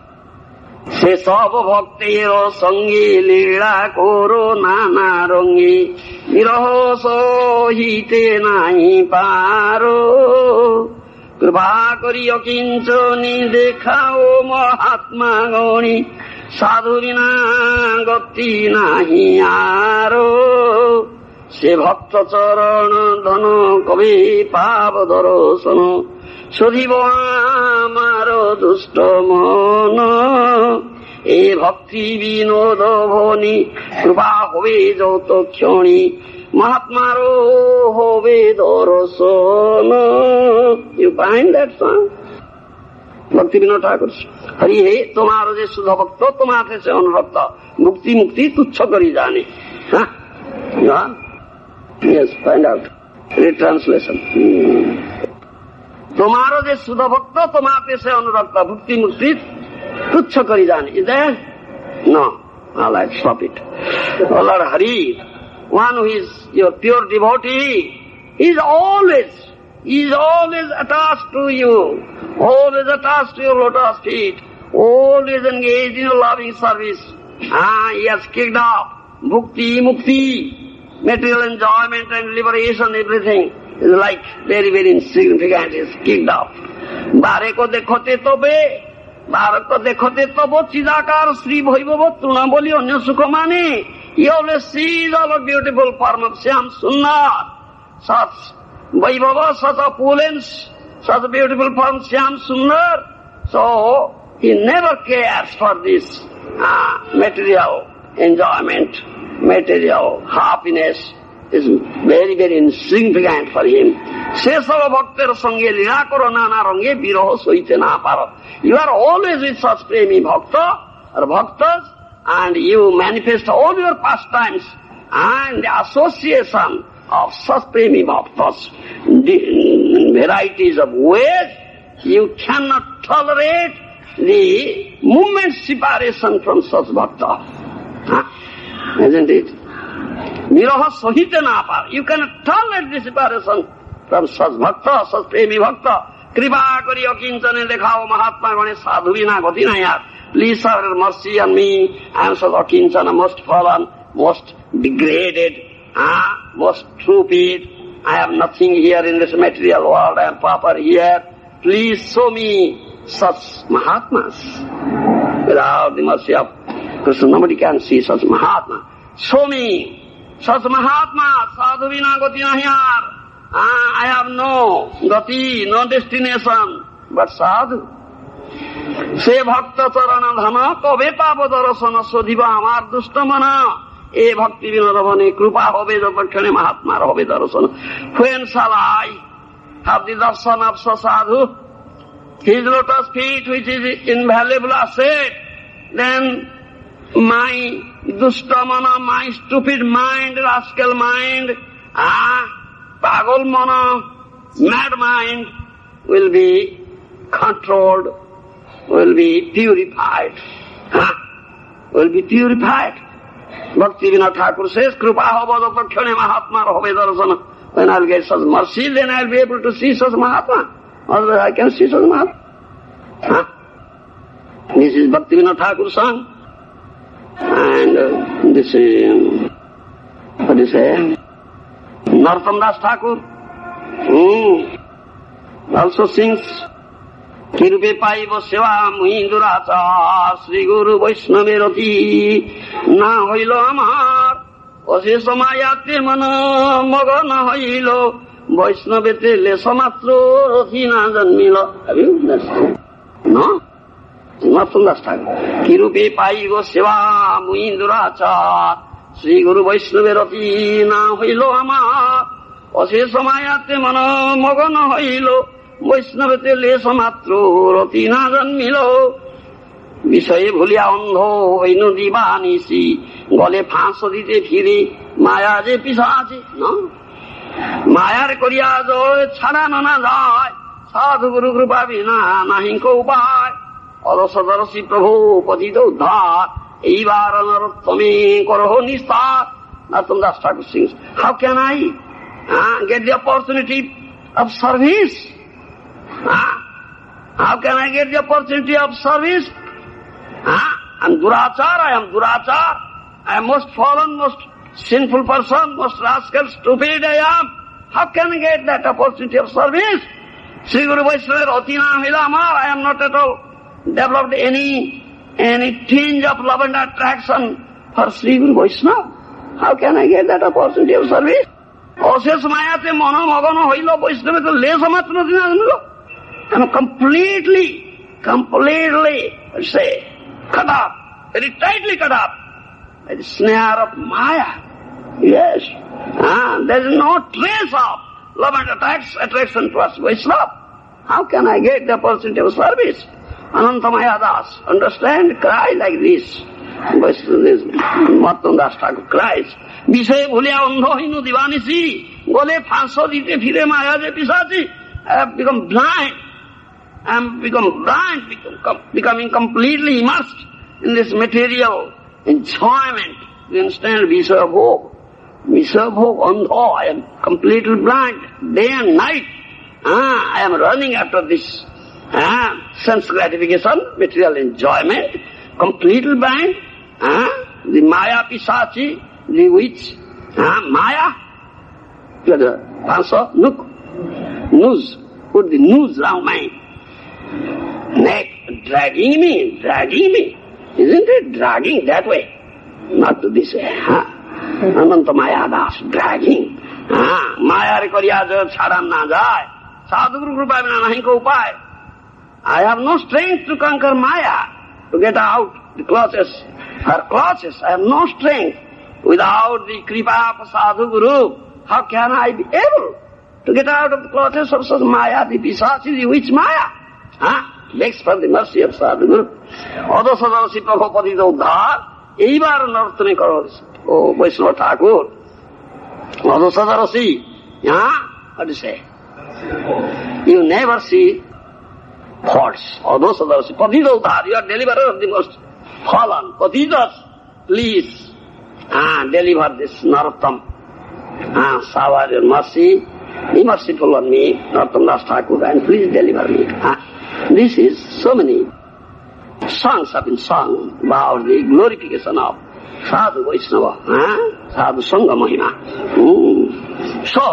Se sab bhaktir sangi lila koro nana rangi viraho sohite nahi paro kripa kari akinchani dekhao mahatma gani sadhu bina gati nahi aro se bhakta charana dhana kavi pav darasana সধিব আমার দুষ্ট মন এ ভক্তি বিনোদ ভনি কৃপা হবে যত ক্ষণি মহাত্মারও হবে দর্শন. You find that song? ভক্তি বিনোদ ঠাকুর. হরি হে তোমার যে শুদ্ধ ভক্ত তোমার সে অনুরক্ত মুক্তি মুক্তি তুচ্ছ করি জানে. Yes, find out. Retranslation. তোমারও যে শুদ্ধ ভক্ত তোমাকে সে অনুরক্ত ভক্তি মুক্তি তুচ্ছ করি জানে. Is there? No. All right, stop it. Oh Lord Hari, one who is your pure devotee, is always attached to you, always attached to your lotus feet, always engaged in your loving service. He has kicked off bhukti, mukti, material enjoyment and liberation, everything is like very, very insignificant, is kicked off. Bhare ko dekhote tobe, Bharat ko dekhote tobo chidakar Sri Bhaibhava Trunaboli Anya Sukhamane. He always sees all the beautiful form of Shyam Sundar. Such Vaibhava, such opulence, such a beautiful form Shyam Sundar. So, he never cares for this material enjoyment, material happiness is very, very insignificant for him. Sesava bhaktar sange lila karo nana range biroho soite na paro. You are always with such premi bhakta or bhaktas, and you manifest all your pastimes and the association of such premi bhaktas, varieties of ways. You cannot tolerate the movement separation from such bhakta. Isn't it? Viraha sohite na par. You cannot tolerate the separation from such bhakta, such premi bhakta. Kripa kari akinchane dekhao Mahatma gane sadhu vina gati na yaar. Please have mercy on me. I am such akinchana, most fallen, most degraded, most stupid. I have nothing here in this material world. I am pauper here. Please show me such Mahatmas. Without the mercy of Krishna, nobody can see such Mahatma. Show me such Mahatma, sadhu vina gati nahi yaar. I have no gati, no destination, but sadhu. Se bhakta charana dhana, kabe papa darasana sodhiba amar dushta mana. E bhakti vinodavane, krupa hobe jatakshane Mahatma hobe darasana. When shall I have the darshan of sadhu? His lotus feet, which is invaluable asset, then my dustamana, my stupid mind, rascal mind, pagal mana, mad mind will be controlled, will be purified. Will be purified. Bhakti Vinod Thakur says, Krupa hava jatakshane Mahatma hobe darasana. When I'll get such mercy, then I'll be able to see such Mahatma. Otherwise I can see such Mahatma. This is Bhakti Vinod Thakur's song. And this is, what do you say? Narottam Das Thakur also sings, Kirupe paiva seva muhi durachar, Sri Guru Vaishnava rati, na hoilo amar, Ose samayate mana magana hoilo, Vaishnavete lesa matro rati na janmila. Have you? That's no? Narottam Das Thakur. Kirupe paiva seva muhi durachar, Sri Guru Vaishnava rati na hoilo amar, Ose samayate mana magana hoilo, Vaishnavate lesa matro rati na janmilo. Vishaye bhuliya andho hoino divanisi, gole phanso dite phiri, maya je pisache. No? Mayar koriya joy chhadano na jay, sadhu guru krupa bina nahinko upay, adasadarasi prabhu patito uddhar, eibar narottame karaho nistar. Narottam Das Thakur sings, how can I get the opportunity of service? How can I get the opportunity of service? I am durachar, I am most fallen, most sinful person, most rascal, stupid I am. How can I get that opportunity of service? Sri Guru Vaishnava Ratina Hilamar, I am not at all developed any tinge of love and attraction for Sri Guru Vaishnava. How can I get that opportunity of service? Ose samayate mana magana hoilo Vaishnava to lesa matra dina. I am completely, say, cut up, very tightly cut up by the snare of Maya. Yes. There is no trace of love and attraction towards Vaishnava. How can I get the opportunity of service? Anantamaya Das, understand? Cry like this. Narottam Das Thakur cries. Vishaye bhuliya andho hoino divanisi, gole phanso dite phire maya je pisachi. I have become blind. I am becoming completely immersed in this material enjoyment. You understand? Visa bhog, andho. I am completely blind, day and night. I am running after this sense gratification, material enjoyment, completely blind. the Maya Pisachi, the witch, Maya, the answer, noose, put the noose round my neck, dragging me, isn't it? Dragging that way, not to this way, Ananta Maya Das, dragging, Maya Rikoriya Jad Charan Na Jai, Sadhguru Krupa Vina Nahi Ko Upay. I have no strength to conquer Maya, to get out the clutches, her clutches. I have no strength. Without the Kripa of Sadhu Guru, how can I be able to get out of the clutches of such Maya, the Pisachi, the witch Maya? Begs for the mercy of Sadhu Guru. Odo Sadarasi Prabhupati Uddhar, Eibar Nartane Karos, O Vaishnava Thakur. Odo Sadarasi, what do you say? You never see faults. Odo Sadarasi, Patita Uddhar, you are deliverer of the most fallen. Patitas, please. Deliver this Narottam. Shower your mercy. Be merciful on me, Narottam Das Thakur, and please deliver me. This is so many songs have been sung about the glorification of Sadhu Vaishnava, Sadhu Sangha Mahima. So,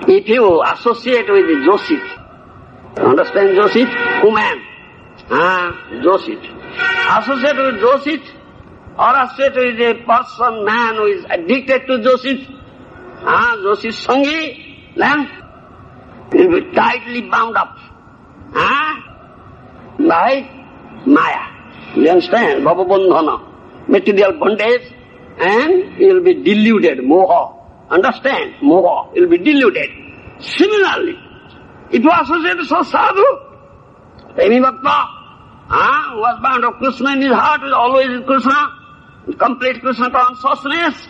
if you associate with the Joshit, understand Joshit? Woman. Joshit. Associate with Joshit, or associate with a person, man who is addicted to Joshit, Joshit Sangi, then he will be tightly bound up by Maya. You understand? Bhavabandhana, material bondage, and he will be deluded, moha. Understand? Moha, he will be deluded. Similarly, if you associate with sadhu, Premi Bhakta, who was bound of Krishna in his heart, is always with Krishna, complete Krishna consciousness.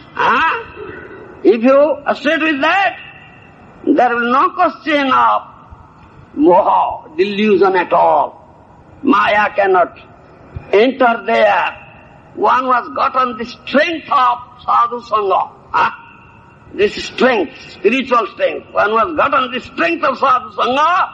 If you associate with that, there will no question of moha, delusion at all. Maya cannot enter there. One was gotten the strength of sadhu sangha. This strength, spiritual strength. One was gotten the strength of sadhu sangha.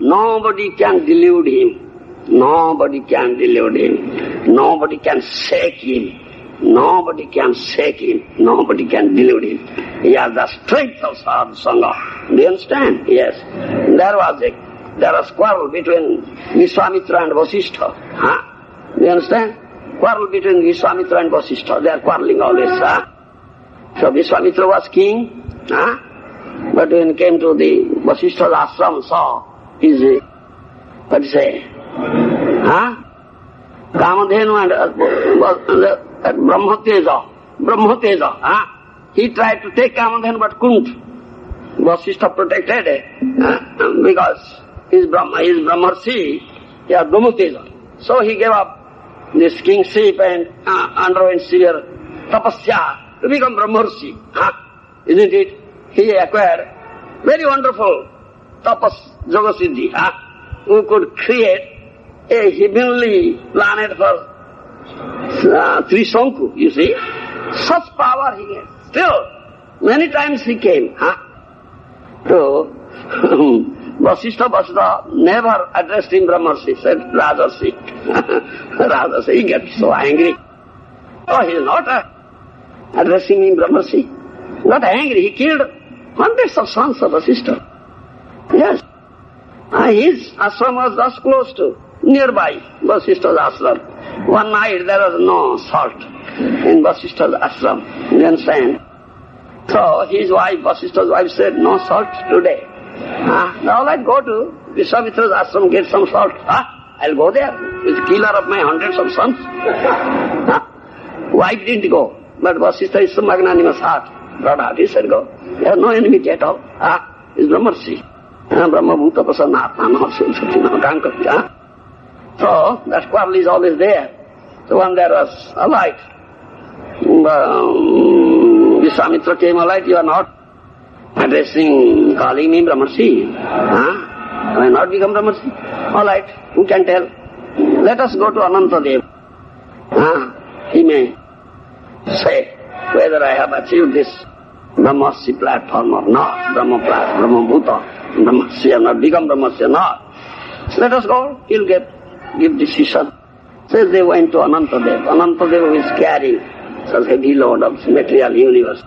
Nobody can delude him. Nobody can delude him. Nobody can shake him. Nobody can shake him. Nobody can delude him. He has the strength of sadhu sangha. Do you understand? Yes. There was quarrel between Vishwamitra and Vasishtha. Do you understand? Quarrel between Vishwamitra and Vasishtha. They are quarreling always. So Vishwamitra was king. But when he came to the Vasishtha's ashram, saw his, what do you say? Kamadhenu and Brahmateja. He tried to take Kamadhenu but couldn't. Vasishtha protected because his Brahmarshi, he had Brahmateja. So he gave up this kingship and underwent severe tapasya to become Brahmarshi. Isn't it? He acquired very wonderful tapas Jogasiddhi, who could create a heavenly planet for Trisanku, you see. Such power he had. Still, many times he came. So, Vasishtha never addressed him Brahmarshi, said Rajarshi. Rajarshi, he gets so angry. Oh, he is not addressing him Brahmarshi. Not angry, he killed hundreds of sons of Vasishtha. Yes. His ashram was just close to, nearby Vasishtha's ashram. One night there was no salt in Vasishtha's ashram. You understand? So his wife, Vasishtha's wife, said, no salt today. Now let's go to Vishwamitra's ashram, get some salt. I'll go there. He's the killer of my hundreds of sons. Wife didn't go. But Vasishtha is some magnanimous heart. Brought out. He said, go. There is no enmity at all. It's Brahmarshi. Brahma Bhuta Prasanna Atma Mahasya. So that quarrel is always there. So when there was a light, Vishwamitra came a light, you are not addressing, calling me Brahmarshi. I may not become Brahmarshi. All right, who can tell? Let us go to Anantadev. He may say whether I have achieved this Brahmarshi platform or not, Brahma Bhuta, Brahmarshi or not, become Brahmarshi or not. Let us go, he'll give decision. So they went to Anantadev. Anantadev who is carrying such heavy load of material universe.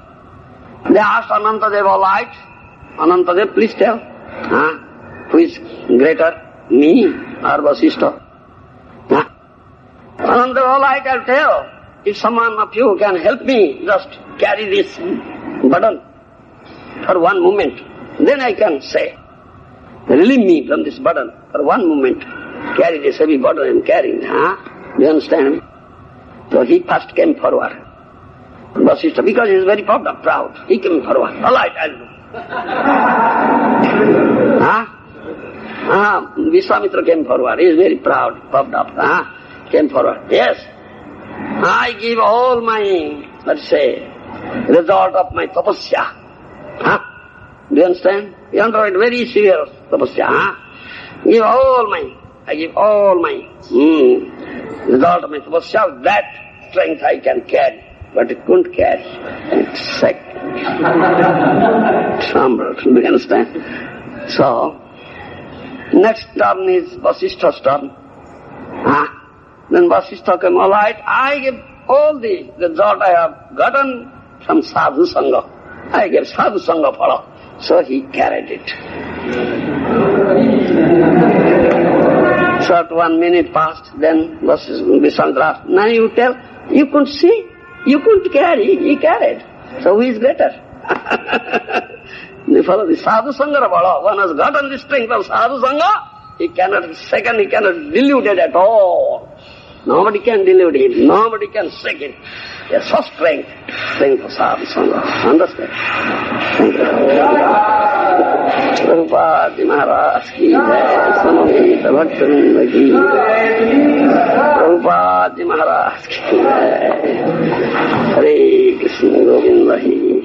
They asked Anantadev, all right, Anantadev, please tell, who is greater, me or Vasishtha? Anantadev, all right, I'll tell. If someone of you can help me just carry this burden for one moment, then I can say, relieve me from this burden for one moment. Carry this heavy burden I'm carrying. Do you understand me? So he first came forward. Vasishtha, because he is very proud, he came forward. All right, I'll do. Vishwamitra came forward. He is very proud, puffed up. Came forward. Yes, I give all my, result of my tapasya. Do you understand? You understand? Very severe tapasya. I give all my result of my tapasya. That strength I can carry, but it couldn't carry. It sacked. Trembled. Do you understand? So, next turn is Vasishtha's turn. Then Vasishtha came, all right, I give all the result I have gotten from Sadhu Sangha. I gave Sadhu Sangha phala. So he carried it. Short 1 minute passed, then Vishwamitra asked, now you tell, you couldn't see, you couldn't carry, he carried. So who is greater? They follow the Sadhu Sangha phala. One has gotten the strength of Sadhu Sangha, he cannot dilute it at all. Nobody can dilute it. Nobody can shake it. Yes, so strength of Sadhu Sangha. Understand? Thank you. Prabhupada Maharaj ki jai. Samaveta Bhaktivinoda ki jai. Prabhupada Maharaj ki jai. Hare Krishna Govinda hi.